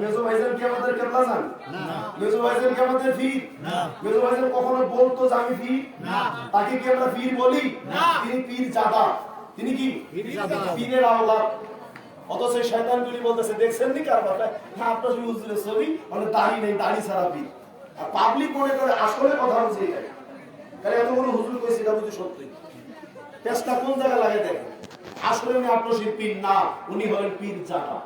মেজো ভাইজান কি আমাদের কেবলাজান? না। মেজো ভাইজান কি আমাদের পীর? না। মেজো ভাইজান কখনো বলতো যে আমি পীর? না। তাকে কি আমরা পীর বলি? না। তিনি পীর জাদা। তিনি কি? পীরের আওলাদ। অথচ শয়তানগুলি বলতেছে দেখছেন নি কার বাবা? না, আপনার হুজুরের ছবি, মানে দাড়ি নেই, দাড়ি ছাড়া পীর। আর পাবলিক মনে করে আসলে কথা হচ্ছে এটাই। কারণ এত বড় হুজুর কইছে এটা বুঝি সত্যি। পেশটা কোন জায়গায় লাগে দেখেন। আসলে উনি আটরশির পীর না, উনি হলেন পীর জাটা।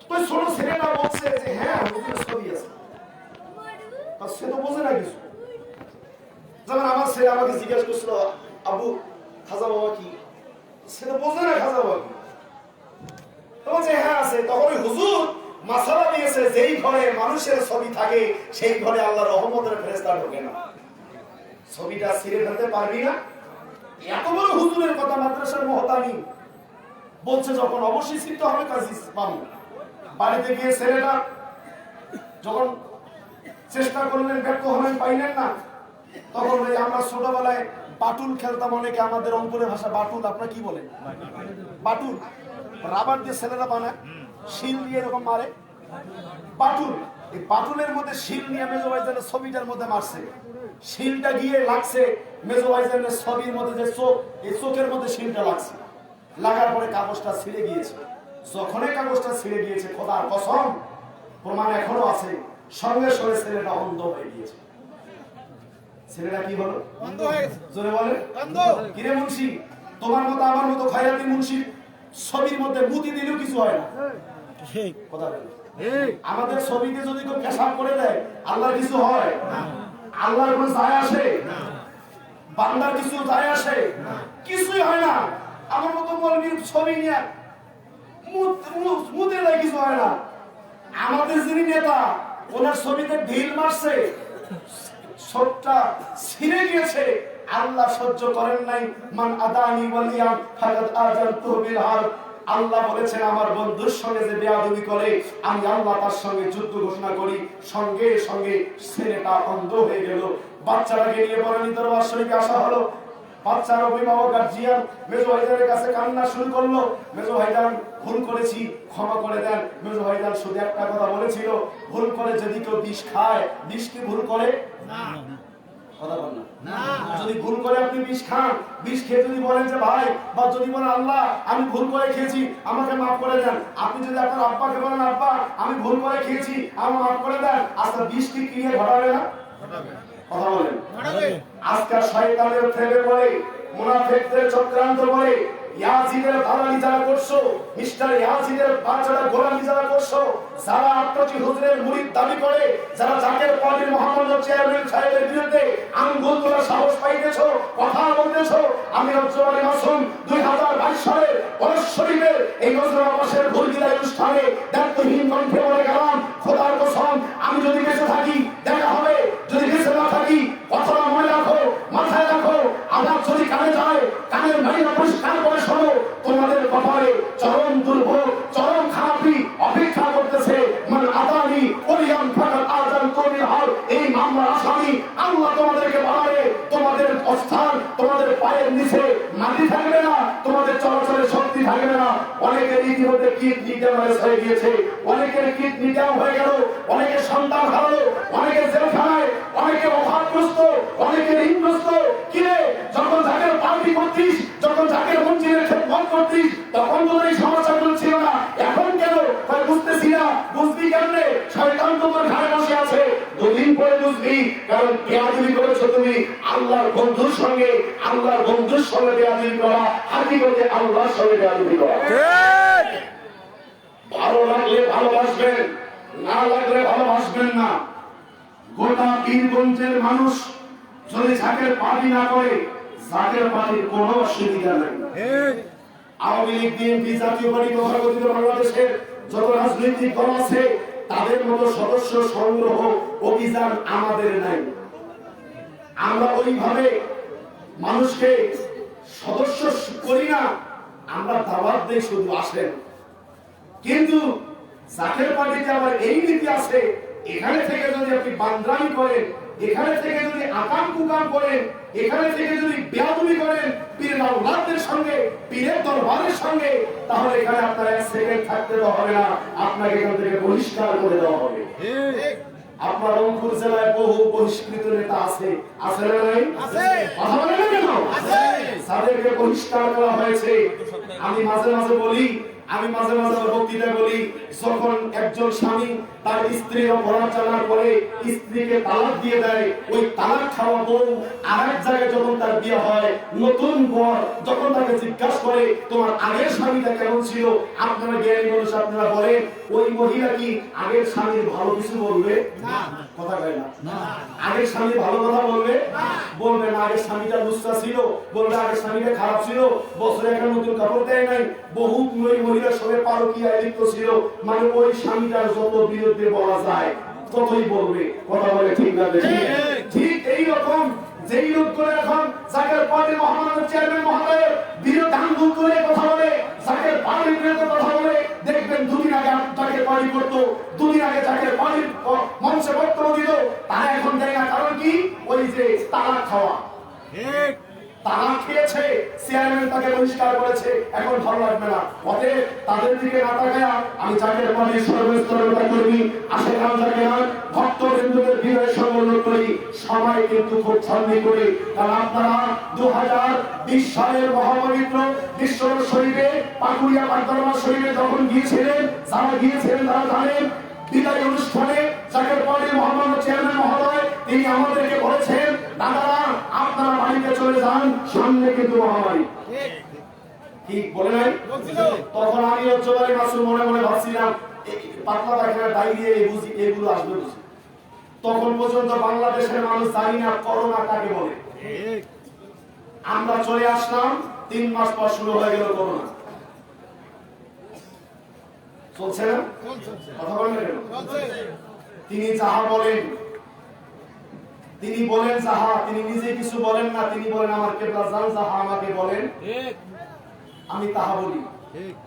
তো ছোট ছেলেটা বলছে যে হ্যাঁ হুজুরের ছবি আছে, সে তো বোঝে না কিছু। যেমন আমার ছেলে আমাকে জিজ্ঞাসা করছিল, আবু খাজা বাবা কি? সে তো বোঝে না খাজা বাবা কি। তো বলছে হ্যাঁ আছে। তখন ওই হুজুর মাসালা দিয়েছে, যেই ঘরে মানুষের ছবি থাকে সেই ঘরে আল্লাহ রহমতের ফেরেশতা ঢোকে না। ছবিটা ছিঁড়ে ফেলতে পারবি না? এত বড় হুজুরের কথা মাদ্রাসার মহতামি বলছে যখন, অবশ্যই ছিঁড়তে হবে। কাজী মামু বাড়িতে গিয়ে ছেলেটা যখন চেষ্টা করলেন, ব্যর্থ হলেন, পাইলেন না, তখন ওই আমরা ছোটবেলায় বাটুল খেলতাম অনেকে, আমাদের রংপুরের ভাষা বাটুল, আপনারা কি বলেন? বাটুল রাবার দিয়ে ছেলেরা বানায়, শিল দিয়ে এরকম মারে, বাটুল। এই বাটুলের মধ্যে শিল নিয়ে মেজো ভাইজানের ছবিটার মধ্যে মারছে, শিলটা গিয়ে লাগছে মেজো ভাইজানের ছবির মধ্যে যে চোখ, এই চোখের মধ্যে শিলটা লাগছে, লাগার পরে কাগজটা ছিঁড়ে গিয়েছে। যখনই কাগজটা ছিঁড়ে গিয়েছে, খোদার কসম প্রমাণ এখনো আছে, সঙ্গে সঙ্গে ছেলেটা অন্ধ হয়ে গিয়েছে। ছেলেটা কি হলো? অন্ধ হয়ে গেছে। জোরে বলে অন্ধ। কিরে মুন্সি, তোমার মতো আমার মতো খয়রাতি মুন্সি ছবির মধ্যে মুতি দিলেও কিছু হয় না। কথা বলে আমাদের ছবিতে যদি কেউ পেশাব করে দেয়, আল্লাহর কিছু হয়? আল্লাহর কোনো যায় আসে? বান্দার কিছু যায় আসে? কিছুই হয় না। আমার মতো মৌলবীর ছবি নিয়ে মুতে দেয়, কিছু হয় না। আমাদের যিনি নেতা, ওনার ছবিতে ঢিল মারছে, সবটা ছিঁড়ে গিয়েছে, আল্লাহ সহ্য করেন নাই। মান আদানি ওয়ালিয়ান ফাকাদ আযানতুহু বিল হারব। আল্লাহ বলেছেন আমার বন্ধুর সঙ্গে যে বেয়াদবি করে, আমি আল্লাহ তার সঙ্গে যুদ্ধ ঘোষণা করি। সঙ্গে সঙ্গে ছেলেটা অন্ধ হয়ে গেল। বাচ্চাটাকে নিয়ে বরানি দরবার শরীফে আসা হলো। বাচ্চার অভিভাবক গার্জিয়ান মেজো ভাইজানের কাছে কান্না শুরু করলো, মেজো ভাইজান ভুল করেছি, ক্ষমা করে দেন। মেজো ভাইজান শুধু একটা কথা বলেছিল, ভুল করে যদি কেউ বিষ খায়, বিষ কি ভুল করে? না। কথা বল না। যদি ভুল করে আপনি বিষ খান, বিষ খেয়ে যদি বলেন যে ভাই, বা যদি বলেন আল্লাহ আমি ভুল করে খেয়েছি, আমাকে মাফ করে দেন, আপনি যদি আপনার আব্বাকে বলেন আব্বা আমি ভুল করে খেয়েছি, আমাকে মাফ করে দেন, আজকে বিষ কি ক্রিয়া ঘটাবে না? কথা বলেন। আজকে শয়তানের প্রেমে পড়ে, মুনাফিকদের চক্রান্ত করে, ইয়াজিদের দালালি যারা করছো, মিস্টার ইয়াজিদের বাচ্চারা গোলামি যারা করছো, যারা আত্মজি হুজুরের মুরিদ দাবি করে, যারা জাকের পার্টির মোহাম্মদ চেয়ারম্যান সাহেবের বিরুদ্ধে আঙ্গুল তোলার সাহস পাইতেছো, কথা বলতেছো, আমি রজ্জুল আলী মাসুম 2022 সালে পরশ শরীফের এই নজরুল আবাসের ভুল বিদায় অনুষ্ঠানে দায়িত্বহীন কণ্ঠে বলে গেলাম, খোদার কসম আমি যদি বেঁচে থাকি দেখা হবে, যদি বেঁচে না থাকি কথাটা মনে রাখো, মাথায় রাখো, আবার যদি কানে যায় কানের মাইনা পরিষ্কার করে শোনো, তোমাদের কপালে চরম দুর্ভোগ, চরম খারাপি অপেক্ষা করতেছে। মান আদানি ওলিয়াম ফাকাদ আযানতুহু বিল হারব। এই মামলার আসামি আল্লাহ তোমাদেরকে বাড়াবে, তোমাদের অবস্থান তোমাদের পায়ের নিচে মাটি থাকবে না, তোমাদের চলাচলের শক্তি থাকবে না। অনেকের ইতিমধ্যে কিডনি ড্যামেজ হয়ে গিয়েছে, অনেকের কিডনি ড্যাম হয়ে গেল, অনেকের সন্তান হারালো, অনেকের জেলখানায়, অনেকে অভাবগ্রস্ত, অনেকের ঋণগ্রস্ত। কিরে যখন জাকের পার্টি করতিস, যখন জাকের মঞ্জিলের খেদমত করতিস, তখন তো এই সমস্যাগুলো ছিল না, এখন কেন বুঝতেছি না। বুঝবি কেমনে? শয়তান তোমার ঘাড়ে বসে আছে, দুদিন পরে বুঝবি। কারণ বেয়াদবি করেছো তুমি আল্লাহর বন্ধুর সঙ্গে, আল্লাহর বন্ধুর সঙ্গে বেয়াদবি করা হাকিকতে আল্লাহর সঙ্গে বেয়াদবি করা। ভালো লাগলে ভালোবাসবেন, না লাগলে ভালোবাসবেন না। গোটা পীরগঞ্জের মানুষ যদি জাকের পার্টি না করে, জাকের পার্টির কোনো অসুবিধা নেই। আওয়ামী লীগ, বিএনপি, জাতীয় পার্টি, তথাকথিত বাংলাদেশের যত রাজনৈতিক দল আছে, তাদের মতো সদস্য সংগ্রহ অভিযান আমাদের নাই। আমরা ওইভাবে মানুষকে সদস্য করি না, আমরা দাওয়াত দেই শুধু আসেন। কিন্তু জাকের পার্টিতে আবার এই নীতি আছে, এখানে থেকে যদি আপনি বান্দরামি করেন, এখানে থেকে যদি আকাম কুকাম করেন, এখানে থেকে যদি বেয়াদবি করেন পীরের আওলাদদের সঙ্গে, পীরের দরবারের সঙ্গে, তাহলে এখানে আপনার এক সেকেন্ড থাকতে দেওয়া হবে না, আপনাকে এখান থেকে বহিষ্কার করে দেওয়া হবে। আপনার রংপুর জেলায় বহু বহিষ্কৃত নেতা আছে, আছে না নাই? কথা বলেন না কেন? যাদেরকে বহিষ্কার করা হয়েছে, আমি মাঝে মাঝে বলি আমি মাঝে মাঝে বক্তৃতা বলি, যখন একজন স্বামী তার স্ত্রীর অপরাধ জানার পরে স্ত্রীকে তালাক দিয়ে দেয়, ওই তালাক খাওয়া বউ আরেক জায়গায় যখন তার বিয়ে হয়, নতুন বর যখন তাকে জিজ্ঞাসা করে তোমার আগের স্বামীটা কেমন ছিল, আপনারা জ্ঞানী মানুষ আপনারা বলেন ওই মহিলা কি আগের স্বামীর ভালো কিছু বলবে? কথা কয় না। আগের স্বামী ভালো কথা বলবে? বলবে না। আগের স্বামীটা লুচ্চা ছিল, বলবে আগের স্বামীটা খারাপ ছিল, বছরে একটা নতুন কাপড় দেয় নাই, বহুত মহিলার সঙ্গে পারকীয়ায় লিপ্ত ছিল, মানে ওই স্বামীটার যত বিরুদ্ধে বলা যায় ততই বলবে। কথা বলে ঠিক না? ঠিক এইরকম যেই লোকগুলো এখন জাকের পার্টির মহামান্য চেয়ারম্যান মহোদয়ের বিরুদ্ধে আন্দোলন করে কথা বলে, জাকের পার্টির বিরুদ্ধে কথা বলে, দেখবেন দুদিন আগে জাকের পার্টি করতো, দুদিন আগে জাকের পার্টির মঞ্চে বক্তব্য দিত, তারা এখন দেয় না। কারণ কি? ওই যে তালাক খাওয়া, তালাক খেয়েছে, চেয়ারম্যান তাকে বহিষ্কার করেছে, এখন ভালো লাগবে না। অতএব তাদের দিকে না তাকায়া আমি জাকের পার্টির সর্বস্তরের কর্মী আশেখান জাকের ভক্তবৃন্দদের বিনয় সম্বোধন করি, সবাই কিন্তু খুব ছান্দি করে। কারণ আপনারা 2020 সালের মহাপবিত্র বিশ্বর শরীরে পাকুড়িয়া পাকদরবার শরীরে যখন গিয়েছিলেন, যারা গিয়েছিলেন তারা জানেন, বিদায় অনুষ্ঠানে জাকের পার্টির মহামান্য চেয়ারম্যান মহোদয় তিনি আমাদেরকে বলেছেন, দাদারা আপনারা বাড়িতে চলে যান, সামনে কিন্তু মহামারী। ঠিক বলে নাই? তখন আমি অজ্জবাড়ি মাসুর মনে মনে ভাবছিলাম পাতলা পায়খানা ডায়রিয়া এগুলো আসবে বুঝি। তখন পর্যন্ত বাংলাদেশের মানুষ জানি না করোনা কাকে বলে। আমরা চলে আসলাম, 3 মাস পর শুরু হয়ে গেল করোনা। চলছে না? কথা বলেন কেন? তিনি যাহা বলেন, তিনি বলেন যাহা, তিনি নিজে কিছু বলেন না, তিনি বলেন আমার কেবলা জান যাহা আমাকে বলেন আমি তাহা বলি।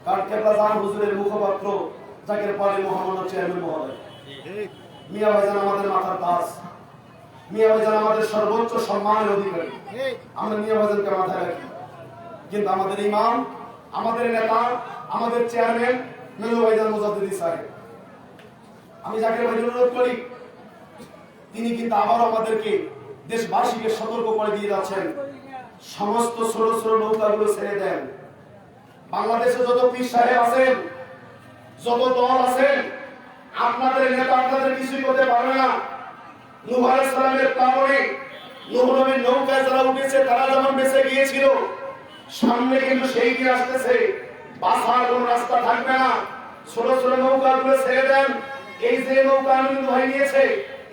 কারণ কেবলা জান হুজুরের মুখপাত্র জাকের পার্টির মহামান্য চেয়ারম্যান মহোদয় মিয়া ভাইজান আমাদের মাথার তাজ, মিয়া ভাইজান আমাদের সর্বোচ্চ সম্মানের অধিকারী, আমরা মিয়া ভাইজানকে মাথায় রাখি। কিন্তু আমাদের ইমাম, আমাদের নেতা, আমাদের চেয়ারম্যান মেজর ভাইজান মুজাদ্দিদি সাহেব, আমি জাকের ভাইকে অনুরোধ করি, তিনি কিন্তু আবার আমাদেরকে দেশবাসীকে সতর্ক করে দিয়ে যাচ্ছেন, সমস্ত ছোট ছোট নৌকাগুলো ছেড়ে দেন। বাংলাদেশে যত পীর সাহেব আছেন, যত দল আছেন, আপনাদের নেতা আপনাদের কিছুই করতে পারবে না। নূহ আলাইহিস সালামের কারণে নূহ নবীর নৌকায় যারা উঠেছে তারা যেমন বেঁচে গিয়েছিল, সামনে কিন্তু সেই দিন আসতেছে বাঁচার কোন রাস্তা থাকবে না। ছোট ছোট নৌকাগুলো ছেড়ে দেন। এই যে নৌকা আনন্দ ভাই নিয়েছে,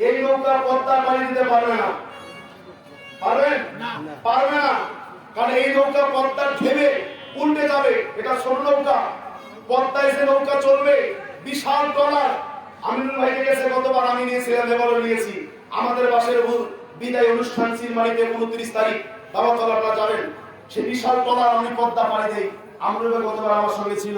এই নৌকা পদ্মা পাড়ি দিতে পারবে না। পারবেন? পারবে না। কারণ এই নৌকা পদ্মার ঢেবে উল্টে যাবে। এটা ছোট নৌকা, পদ্মায় যে নৌকা চলবে বিশাল ট্রলার। আমিনুল ভাই গেছে গতবার, আমি নিয়েছিলাম, এবারও নিয়েছি। আমাদের বাসের বিদায় অনুষ্ঠান চিলমারিতে 29 তারিখ দাওয়াতলা, আপনারা যাবেন, সেই বিশাল ট্রলার আমি পদ্মা পাড়ি দেই। আমিনুল ভাই গতবার আমার সঙ্গে ছিল।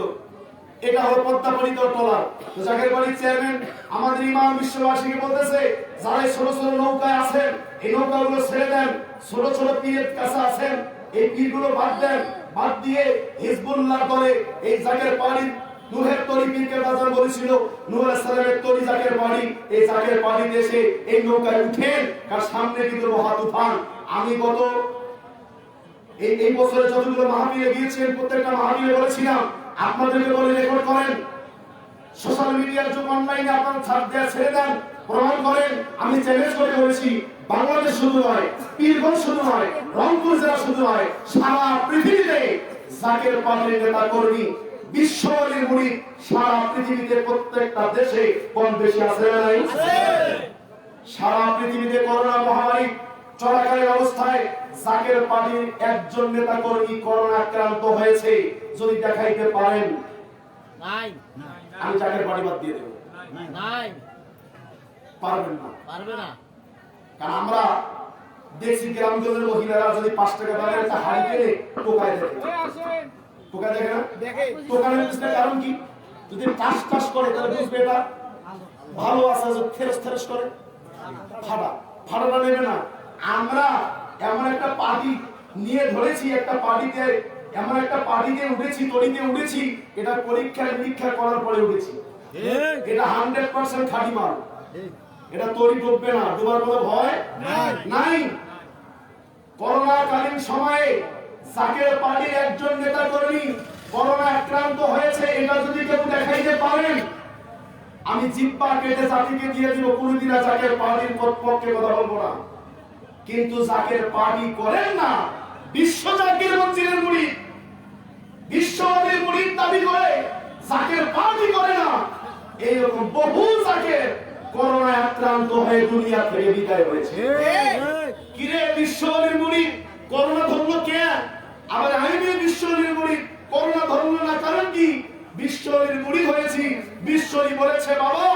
এটা হলো পদ্মা পাড়িত ট্রলার। তো জাকের বাড়ির চেয়ারম্যান আমাদের ইমাম বিশ্ববাসীকে বলতেছে, যারা ছোট ছোট নৌকায় আছেন এই নৌকাগুলো ছেড়ে দেন। ছোট ছোট পীরের কাছে আছেন, এই পীরগুলো বাদ দেন। বাদ দিয়ে হিজবুল্লাহ দলে এই জাকের পাড়ির নূহের তরি পীরকে বাজার বলেছিল, নূহ আলাইহিস সালামের তরি জাকের পাড়ি, এই জাকের পাড়ি দেশে এই নৌকায় উঠেন, কার সামনে কিন্তু মহা তুফান। আমি গত এই বছরে যতগুলো মাহফিলে গিয়েছিলেন, প্রত্যেকটা মাহফিলে বলেছিলাম, আপনাদেরকে বলে রেকর্ড করেন, সোশ্যাল মিডিয়ার যুগ, অনলাইনে আপনারা ছাড় দেওয়া ছেড়ে দেন, প্রমাণ করেন। আমি চ্যালেঞ্জ করে বলেছি, বাংলাদেশ শুধু নয়, পীরগঞ্জ শুধু নয়, রংপুর জেলা শুধু নয়, সারা পৃথিবীতে জাকের পার্টির নেতা কর্মী, বিশ্ববাসীর মুড়ি সারা পৃথিবীতে প্রত্যেকটা দেশে কম বেশি আছে না নাই? সারা পৃথিবীতে করোনা মহামারী চলাকালীন অবস্থায় জাকের পার্টির একজন নেতা কর্মী করোনা আক্রান্ত হয়েছে, যদি দেখাইতে পারেন নাই, আমি জাকের পার্টি বাদ দিয়ে দেব। নাই, পারবেন না, পারবে না। কারণ আমরা দেখছি গ্রামগঞ্জের মহিলারা যদি 5 টাকা দামের একটা হাড়ি কিনে টোকায় দেখে, টোকা দেখে না, টোকানোর পিছনে কারণ কি? যদি টাস করে তাহলে বুঝবে এটা ভালো আছে, যদি থেরস করে ফাটাটা নেবে না। আমরা এমন একটা পার্টি নিয়ে ধরেছি, একটা পার্টিতে এমন একটা পার্টিতে উঠেছি, তরিতে উঠেছি, এটা পরীক্ষা নিরীক্ষা করার পরে উঠেছি। এটা 100% খাঁটি মাল, এটা তরি ডুববে না, ডুবার কোনো ভয় নাই। করোনা কালীন সময়ে জাকের পার্টির একজন নেতা কর্মী করোনা আক্রান্ত হয়েছে এটা যদি কেউ দেখাইতে পারেন, আমি জিব্বা কেটে জাতিকে দিয়ে দিব, কোনদিন জাকের পার্টির পক্ষে কথা বলবো না। কিন্তু জাকের পার্টি করেন না, বিশ্ব জাকের মঞ্জিলের মুরিদ, বিশ্ববাদের মুরিদ দাবি করে জাকের পার্টি করে না, এইরকম বহু জাকের করোনায় আক্রান্ত হয়ে দুনিয়া থেকে বিদায় হয়েছে। কিরে বিশ্ববাদের মুরিদ করোনা ধরলো কে? আবার আমি বিশ্ববাদের মুরিদ করোনা ধরলো না, কারণ কি? বিশ্ববাদের মুরিদ হয়েছি, বিশ্বই বলেছে বাবা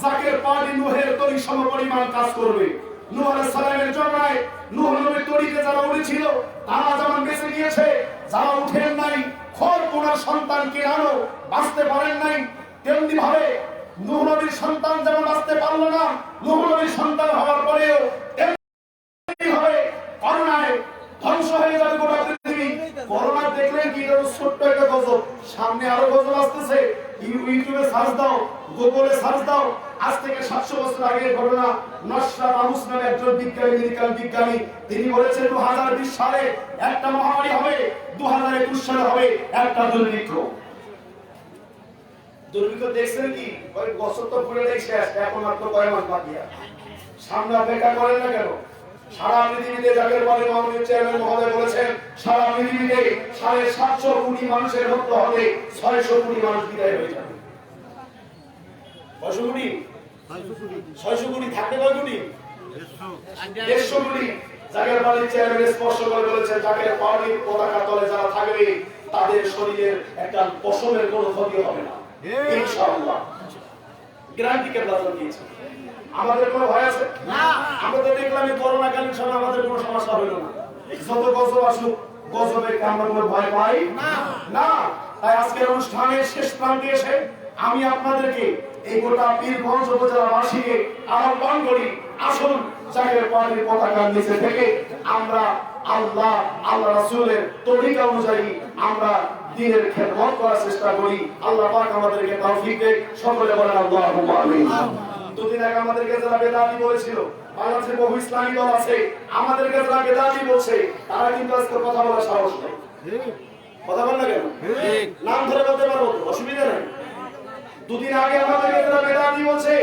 জাকের পার্টি নূহের তরি সমপরিমাণ কাজ করবে। নূহ আলাইহিস সালামের জমানায় নূহ নবীর তরিতে যারা উঠেছিল তারা যেমন বেঁচে গিয়েছে, যারা উঠেন নাই খোর কোনার সন্তান কিনানো বাঁচতে পারেন নাই, তেমনি ভাবে নূহ নবীর সন্তান যেমন বাঁচতে পারলো না, নূহ নবীর সন্তান হওয়ার পরেও তেমনি ভাবে করোনায় ধ্বংস হয়ে যাবে গোটা পৃথিবী। করোনা দেখলেন কি ছোট্ট একটা গজব, সামনে আরো গজব আসতেছে। ইউটিউবে সার্চ দাও, গুগলে সার্চ দাও, আজ থেকে 700 বছর আগের ঘটনা। নস্ট্রাদামুস নামে একজন বিজ্ঞানী, মেডিকেল বিজ্ঞানী, তিনি বলেছেন 2020 সালে একটা মহামারী হবে, 2021 সালে হবে একটা দুর্ভিক্ষ। দুর্ভিক্ষ দেখছেন কি? ওই বছর তো পুরো শেষ, এখন মাত্র কয়েক মাস বাকি। সামনে অপেক্ষা করেন না কেন? সারা পৃথিবীতে জাকের পার্টি মাননীয় চেয়ারম্যান মহোদয় বলেছেন সারা পৃথিবীতে 750 কোটি মানুষের মধ্যে হবে 600 কোটি মানুষ বিদায় হয়ে যাবে। 600 কোটি 600 কোটি থাকবে কয় কোটি? 150 কোটি। জাকের পার্টির চেয়ারম্যান স্পষ্ট করে বলেছেন জাকের পার্টির পতাকা তলে যারা থাকবে তাদের শরীরের একটা পশমের কোনো ক্ষতি হবে না ইনশাআল্লাহ। গ্যারান্টি কে প্রদান দিয়েছে? আমাদের কোনো ভয় আছে না? আমরা তো দেখলাম এই করোনা কালীন সময় আমাদের কোনো সমস্যা হইল না। যত গজব আসুক, গজবে আমরা কোনো ভয় পাই না। তাই আজকের অনুষ্ঠানের শেষ প্রান্তে এসে আমি আপনাদেরকে এই গোটা পীরগঞ্জ উপজেলাবাসীকে আহ্বান করি, আসুন জাকের পার্টির পতাকার নিচে থেকে আমরা আল্লাহ রাসূলের তরিকা অনুযায়ী আমরা দ্বীনের খেদমত করার চেষ্টা করি। আল্লাহ পাক আমাদেরকে তৌফিক দেন। সকলে বলেন আল্লাহুম্মা আমিন। দুদিন আগে আমাদেরকে যারা বেদাতি বলেছিল, বাংলাদেশে বহু ইসলামী দল আছে, আমাদেরকে যারা বেদাতি বলছে তারা কিন্তু আজকে কথা বলার সাহস নেই। কথা বল না কেন? নাম ধরে বলতে পারবো তো, অসুবিধা নেই। দুদিন আগে আমাদেরকে যারা বেদাতি বলছে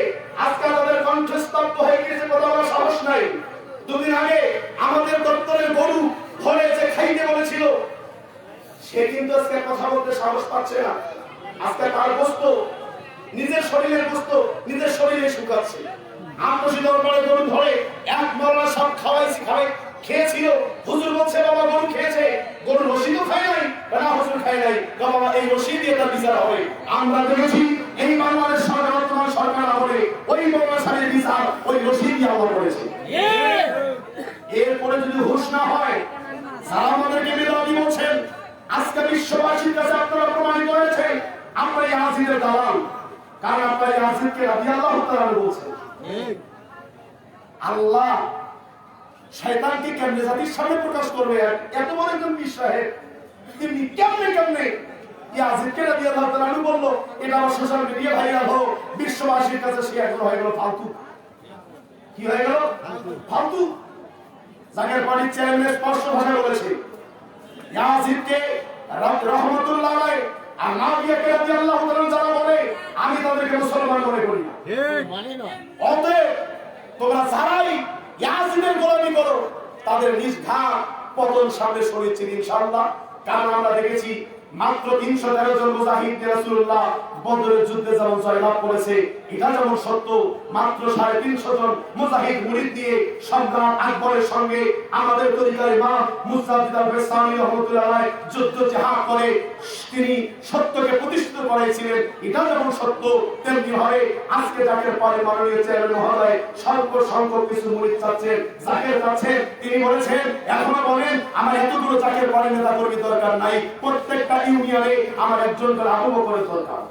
আজকে তাদের কণ্ঠস্তব্ধ হয়ে গিয়েছে, কথা বলার সাহস নাই। দুদিন আগে আমাদের দপ্তরের গরু ধরে যে খাইতে বলেছিল সে কিন্তু আজকে কথা বলতে সাহস পাচ্ছে না। আজকে তার গোস্ত, নিজের শরীরের গোস্ত নিজের শরীরে শুকাচ্ছে। আমরশি দরবারে গরু ধরে এক মরলা সব খেয়েছিল। হুজুর বলছে বাবা গরু খেয়েছে, গরু রশিদও খায় নাই, না হুজুর খায় নাই, বাবা এই রশি দিয়ে তার বিচার হবে। আমরা দেখেছি এই বাংলাদেশ সরকার, বর্তমান সরকার আমলে ওই বর্ণাশালীর বিচার ওই রশি দিয়ে আমরা করেছি। এরপরে যদি হুঁশ না হয়, যারা আমাদেরকে বিরোধী বলছেন, আজকে বিশ্ববাসীর কাছে আপনারা প্রমাণিত হয়েছে আমরা ইয়াজিদের দালাল। কারণ আপনারা ইয়াজিদকে রাদিয়াল্লাহু তাআলা বলছেন। আল্লাহ শয়তানকে কেমনে জাতির সামনে প্রকাশ করবে? এত বড় একজন পীর সাহেব তিনি কেমনে ইয়াজিদকে রাদিয়াল্লাহু তাআলা বলল, এটা আমার সোশ্যাল মিডিয়া ভাইরাল হোক, বিশ্ববাসীর কাছে সে এখন হয়ে গেল ফালতু। কি হয়ে গেল? ফালতু। জাকের পার্টির চেয়ারম্যান স্পষ্ট ভাষায় বলেছে ইয়াজিদকে রহমাতুল্লাহ আলাইহি আর নাবিয়াকে রাদিয়াল্লাহু তাআলা যারা বলে আমি তাদেরকে মুসলমান মনে করি না। অতএব তোমরা যারাই ইয়াজিদের গোলামি করো তাদের নিজ ঘাট পতন সামনে সরিয়েছে ইনশাআল্লাহ। কারণ আমরা দেখেছি মাত্র 313 জন মুজাহিদ রাসূলুল্লাহ বদরের যুদ্ধে যেমন জয়লাভ করেছে, এটা যেমন সত্য মাত্র 350 জন মুজাহিদ মুরিদ দিয়ে সম্রাট আকবরের সঙ্গে আমাদের তরিকার ইমাম মুজাদ্দিদ আল-বাস্তামি রাহমাতুল্লাহ আলাইহি যুদ্ধ জিহাদ করে তিনি সত্যকে প্রতিষ্ঠিত করেছিলেন, এটা যেমন সত্য তেমনি ভাবে আজকে জাকের পার্টি মাননীয় চেয়ারম্যান মহোদয় স্বল্প সংখ্যক কিছু মুরিদ চাচ্ছেন, জাকের চাচ্ছেন। তিনি বলেছেন এখনো বলেন আমার এতগুলো জাকের পার্টি নেতা কর্মী দরকার নাই, প্রত্যেকটা ইউনিয়নে আমার একজন করে আবু বকরের দরকার।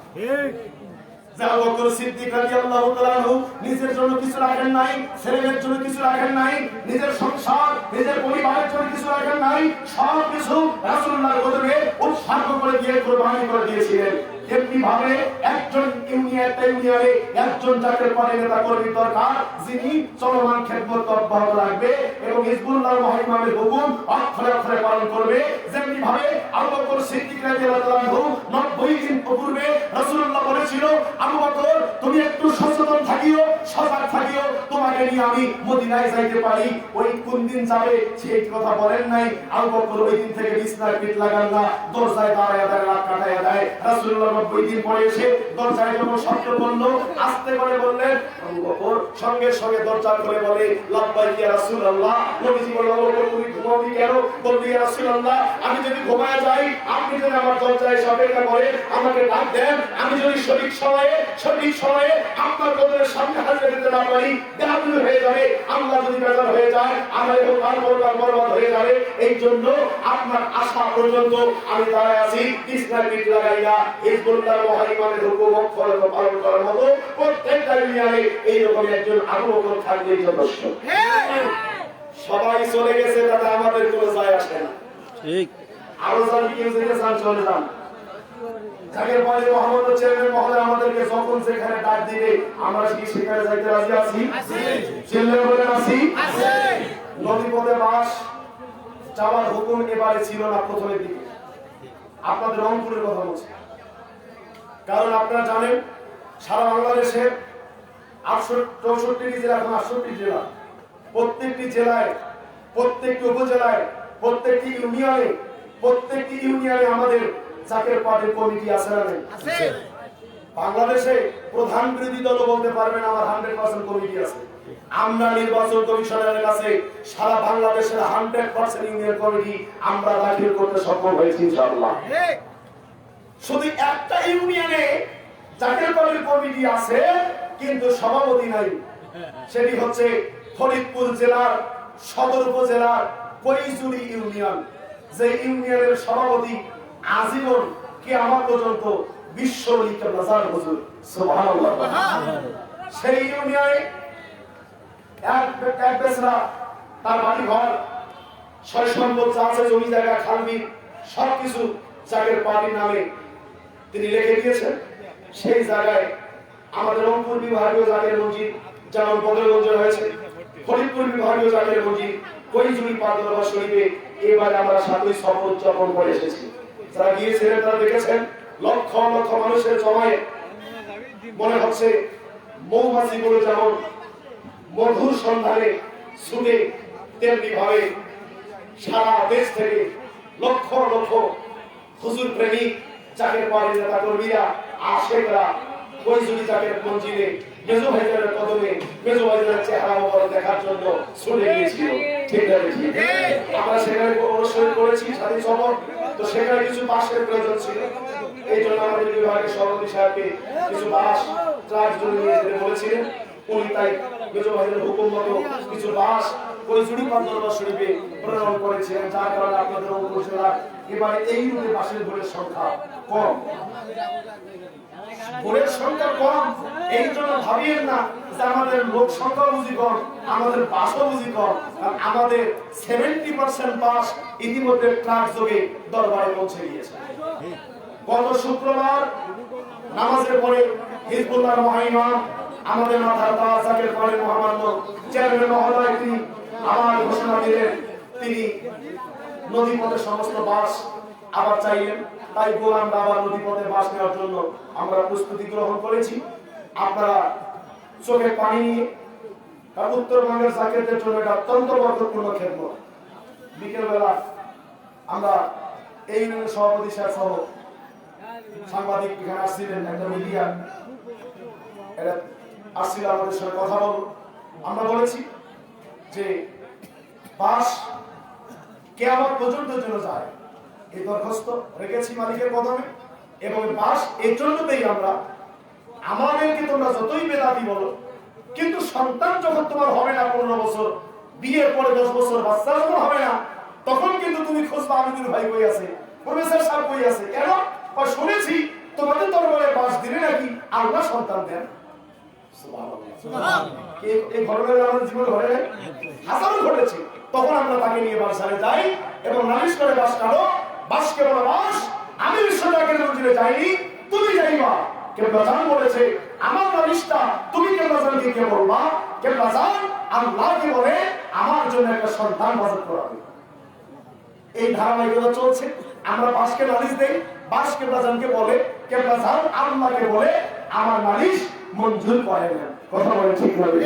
আবু বকর সিদ্দিক রাদিয়াল্লাহু তাআলা নিজের জন্য কিছু রাখেন নাই, ছেলেদের জন্য কিছু রাখেন নাই, নিজের সংসার নিজের পরিবারের জন্য কিছু রাখেন নাই, সব কিছু রাসূলুল্লাহর কদমে উৎসর্গ করে দিয়ে কুরবানি করে দিয়েছিলেন। এমনি ভাবে একজন ইউনিয়নে একজন জাতীয় পার্টি নেতা কর্মী দরকার, যিনি চলমান খেদমত অব্যাহত রাখবে এবং হিজবুল্লাহ মহিমামের হুকুম অক্ষরে অক্ষরে পালন করবে। যেমনি ভাবে আবু বকর সিদ্দিক রাদিয়াল্লাহু আনহু 90 দিন পূর্বে রাসূলুল্লাহ বলেছিল, আবু বকর তুমি একটু সচেতন থাকিও, সজাগ থাকিও, তোমাকে নিয়ে আমি মদিনায় যাইতে পারি। ওই কোন দিন যাবে সেই কথা বলেন নাই। আবু বকর ওই দিন থেকে বিছনায় পিঠ লাগান না, দরজায় দাঁড়ায় দাঁড়ায় রাত কাটাইয়া দেয়। রাসূলুল্লাহ 90 দিন পরে এসে দরজায় যখন শব্দ করলো, আস্তে করে বললেন, আবু বকর সঙ্গে সঙ্গে দরজা খুলে বলে, লাব্বাইক ইয়া রাসূলুল্লাহ। নবীজি বললেন, আবু বকর তুমি ঘুমাবি কেন? বললেন, ইয়া রাসূলুল্লাহ আমি যদি ঘুমায় যাই, আপনি যদি আমার দরজায় এসে অপেক্ষা করে আমাকে ডাক দেন, আমি যদি সঠিক সময়ে আপনার কদরের সামনে হাজির দিতে না পারি, বেহাদুর হয়ে যাবে, আল্লাহ যদি বেজার হয়ে যায়, আমার এবং কাল বরবাদ হয়ে যাবে। এই জন্য আপনার আশা পর্যন্ত আমি দাঁড়ায় আছি, বিছনায় পিঠ লাগাইয়া হিজবুল্লাহ মহিমামের হুকুম অক্ষরে পালন করার মতো প্রত্যেকটা ইউনিয়নে এইরকম একজন আবু বকর থাকলেই যথেষ্ট। সবাই চলে গেছে, তাতে আমাদের কোনো যায় আসে না। ঠিক। আরো যান, কেউ যেতে চান চলে যান। জাকের পার্টি মোহাম্মদ চেয়ারম্যান মহোদয় আমাদেরকে যখন যেখানে ডাক দিবে আমরা কি সেখানে যাইতে রাজি আছি? চেয়ারম্যান বলেন আছি। নদীপথে বাস যাওয়ার হুকুম এবারে ছিল না প্রথমের দিকে। আপনাদের রংপুরের কথা বলছি, কারণ আপনারা জানেন সারা বাংলাদেশে 64টি জেলা, এখন 68টি জেলা, প্রত্যেকটি জেলায়, প্রত্যেকটি উপজেলায়, প্রত্যেকটি ইউনিয়নে আমাদের জাকের পার্টির কমিটি আছে না নেই? বাংলাদেশে প্রধান বিরোধী দল বলতে পারবেন আমার 100% কমিটি আছে। আমরা নির্বাচন কমিশনের কাছে সারা বাংলাদেশের 100% ইউনিয়ন কমিটি আমরা দাখিল করতে সক্ষম হয়েছি ইনশাআল্লাহ। শুধু একটা ইউনিয়নে জাকের পার্টির কমিটি আছে কিন্তু সভাপতি নাই। সেটি হচ্ছে ফরিদপুর জেলার সদর উপজেলার কৈজুড়ি ইউনিয়ন, যে ইউনিয়নের সভাপতি আজীবন কিয়ামত পর্যন্ত বিশ্ব লিখে নাজার হুজুর সুবহানাল্লাহ। সেই ইউনিয়নে এক বেসরা তার বাড়ি ঘর ছয় সম্পদ যা আছে, জমি জায়গা খালবি সবকিছু জাকের পার্টির নামে তিনি লিখে দিয়েছেন। সেই জায়গায় আমাদের রংপুর বিভাগীয় জাকের মসজিদ যেমন বদরগঞ্জে হয়েছে, ফরিদপুর বিভাগীয় জাকের মসজিদ কৈজুড়ি পাদরবা শরীফে এবারে আমরা 7ই সফর উদযাপন করে এসেছি। যারা গিয়েছিলেন তারা দেখেছেন লক্ষ লক্ষ মানুষের জমায়ে মনে হচ্ছে মৌমাছি গুলো যেমন মধুর সন্ধানে ছুটে, তেমনি ভাবে সারা দেশ থেকে লক্ষ লক্ষ হুজুর প্রেমিক জাকের পার্টির নেতা কর্মীরা, আশেকরা কৈজুড়ি জাকের মসজিদে মেজো ভাইজানের কদমে, মেজো ভাইজানের চেহারা মোবারক দেখার জন্য ছুটে গিয়েছিল। ঠিক আছে, আমরা সেখানে অনুসরণ করেছি স্বাধীন সফর। তো সেখানে কিছু বাসের প্রয়োজন ছিল, এই জন্য আমাদের বিভাগের সভাপতি সাহেবকে কিছু বাস ট্রাক জন্য নিয়ে যেতে বলেছিলেন। উনি তাই মেজো ভাইজানের হুকুম মতো কিছু বাস কৈজুড়ি পাদরবা শরীফে প্রেরণ করেছিলেন, যার কারণে আপনাদের উপজেলার এবারে এই রুটে বাসের ভোরের সংখ্যা কম। ভোরের সংখ্যা কম এই জন্য ভাবিয়েন না যে আমাদের লোক সংখ্যা বুঝি কম, আমাদের বাসও বুঝি কম। আমাদের 70% বাস ইতিমধ্যে ট্রাক যোগে দরবারে পৌঁছে গিয়েছে। গত শুক্রবার নামাজের পরে হিজবুল্লাহর মহাইমাম আমাদের মাথার তাজ জাকের পার্টির মহামান্য চেয়ারম্যান মহোদয় তিনি আবার ঘোষণা দিলেন, তিনি নদীপথের সমস্ত বাস আবার চাইলেন। তাই আমরা আবার নদীপথে বাস নেওয়ার জন্য আমরা প্রস্তুতি গ্রহণ করেছি। আপনারা চোখে পানি নিয়ে, কারণ উত্তরবঙ্গের জাকেরদের জন্য এটা অত্যন্ত গুরুত্বপূর্ণ খেদমত। বিকেলবেলা আমরা এই সভাপতি সাহেব সহ সাংবাদিক এখানে আসছিলেন, একটা মিডিয়া এটা আসছিল, আমাদের সঙ্গে কথা বলবো। আমরা বলেছি যে বাস কিয়ামত পর্যন্ত যেন যায়, এই দরখাস্ত রেখেছি মালিকের কদমে। এবং বাস এই জন্য দেই আমরা, আমাদেরকে তোমরা যতই বেদাতি বলো, কিন্তু সন্তান যখন তোমার হবে না 15 বছর, বিয়ের পরে 10 বছর বাচ্চা যখন হবে না, তখন কিন্তু তুমি খুঁজবা আমিদুল ভাই কই আছে, প্রফেসর সাহেব কই আছে। কেন? শুনেছি তোমাদের দরবারে বাস দিলে নাকি আল্লাহ সন্তান দেন। এই ঘটনা আমাদের জীবনে ঘটে নাই, হাজারো ঘটেছে। তখন আমরা তাকে নিয়ে বাসায় যাই এবং নালিশ করে বাস কাটো, বাসকে বলো বাস আমি বিশ্বটাকে মন্দিরে যাইনি, তুমি যাইবা। কেবলাজান বলেছে আমার নালিশটা তুমি কেবলাজানকে কে বলবা? কেবলাজান আল্লাহকে বলে আমার জন্য একটা সন্তান বাজার করাবে। এই ধারাবাহিকতা চলছে। আমরা বাসকে নালিশ দেই, বাস কেবলাজানকে বলে, কেবলাজান আল্লাহকে বলে আমার নালিশ মঞ্জুর করে নেন। কথা বলে ঠিক হবে।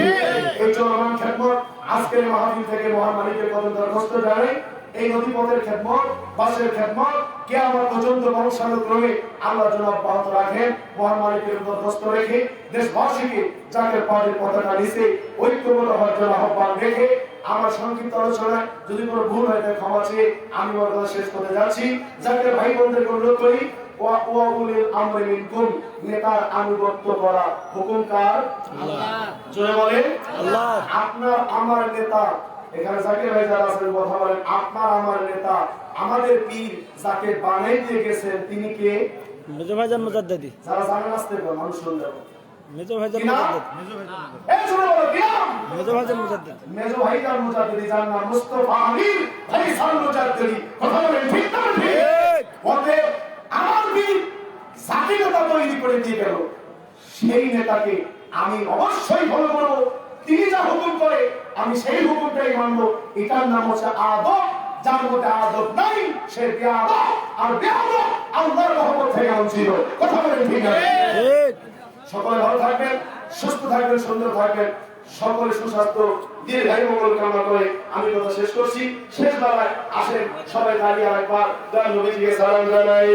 এই চলমান খেদমত আজকের মাহফিল থেকে মহান মালিকের কদম দরখাস্ত জানাই। এই নদীপথের খেদমত, বাসের খেদমত কিয়ামত পর্যন্ত বংশানুক্রমে আল্লাহ যেন অব্যাহত রাখেন। মহান মালিকের দরখাস্ত রেখে দেশবাসীকে জাকের পাহাড়ের পতাকা নিচে ঐক্যবদ্ধ হওয়ার জন্য আহ্বান রেখে আমার সংক্ষিপ্ত আলোচনায় যদি কোনো ভুল হয় তাহলে ক্ষমা চেয়ে আমি আমার কথা শেষ করতে যাচ্ছি। জাকের ভাই বোনদেরকে অনুরোধ করি, নেতার আনুগত্য করা হুকুম কার? জোরে বলেন আল্লাহ। আপনার আমার নেতা, এখানে জাকির ভাই যারা আছেন কথা বলেন, আপনার আমার নেতা আমাদের পীর যাকে বানাই দিয়ে গেছেন তিনি কে? মেজো ভাইজান মুজাদ্দেদি। যারা জানেন আসতে মানুষ শুনবে। মেজো ভাইজান কি নাম? মুজাদ্দেদি। এই জোরে বলো কি নাম? মেজো ভাইজান মুজাদ্দেদি। মেজো ভাইজান মুজাদ্দেদি, যার নাম মুস্তাফা আমির ফাইসাল মুজাদ্দেদি। কথা বলেন ঠিক না ঠিক? অতএব আমার পীর যাকে নেতা তৈরি করে দিয়ে গেল সেই নেতাকে আমি অবশ্যই ফলো করবো। তিনি যা হুকুম করে আমি সেই হুকুমটাই মানবো। এটার নাম হচ্ছে আদব। যার মধ্যে আদব নাই সে বেয়াদব, আর বেয়াদব আল্লাহর রহমত থেকে বঞ্চিত। কথা বলেন ঠিক না? ঠিক। সকলে ভালো থাকবেন, সুস্থ থাকবেন, সুন্দর থাকবেন, সকলে সুস্বাস্থ্য দীর্ঘায়ু মঙ্গল কামনা করে আমি কথা শেষ করছি। শেষ বেলায় আসেন সবাই দাঁড়িয়ে একবার নবীজিকে সালাম জানাই।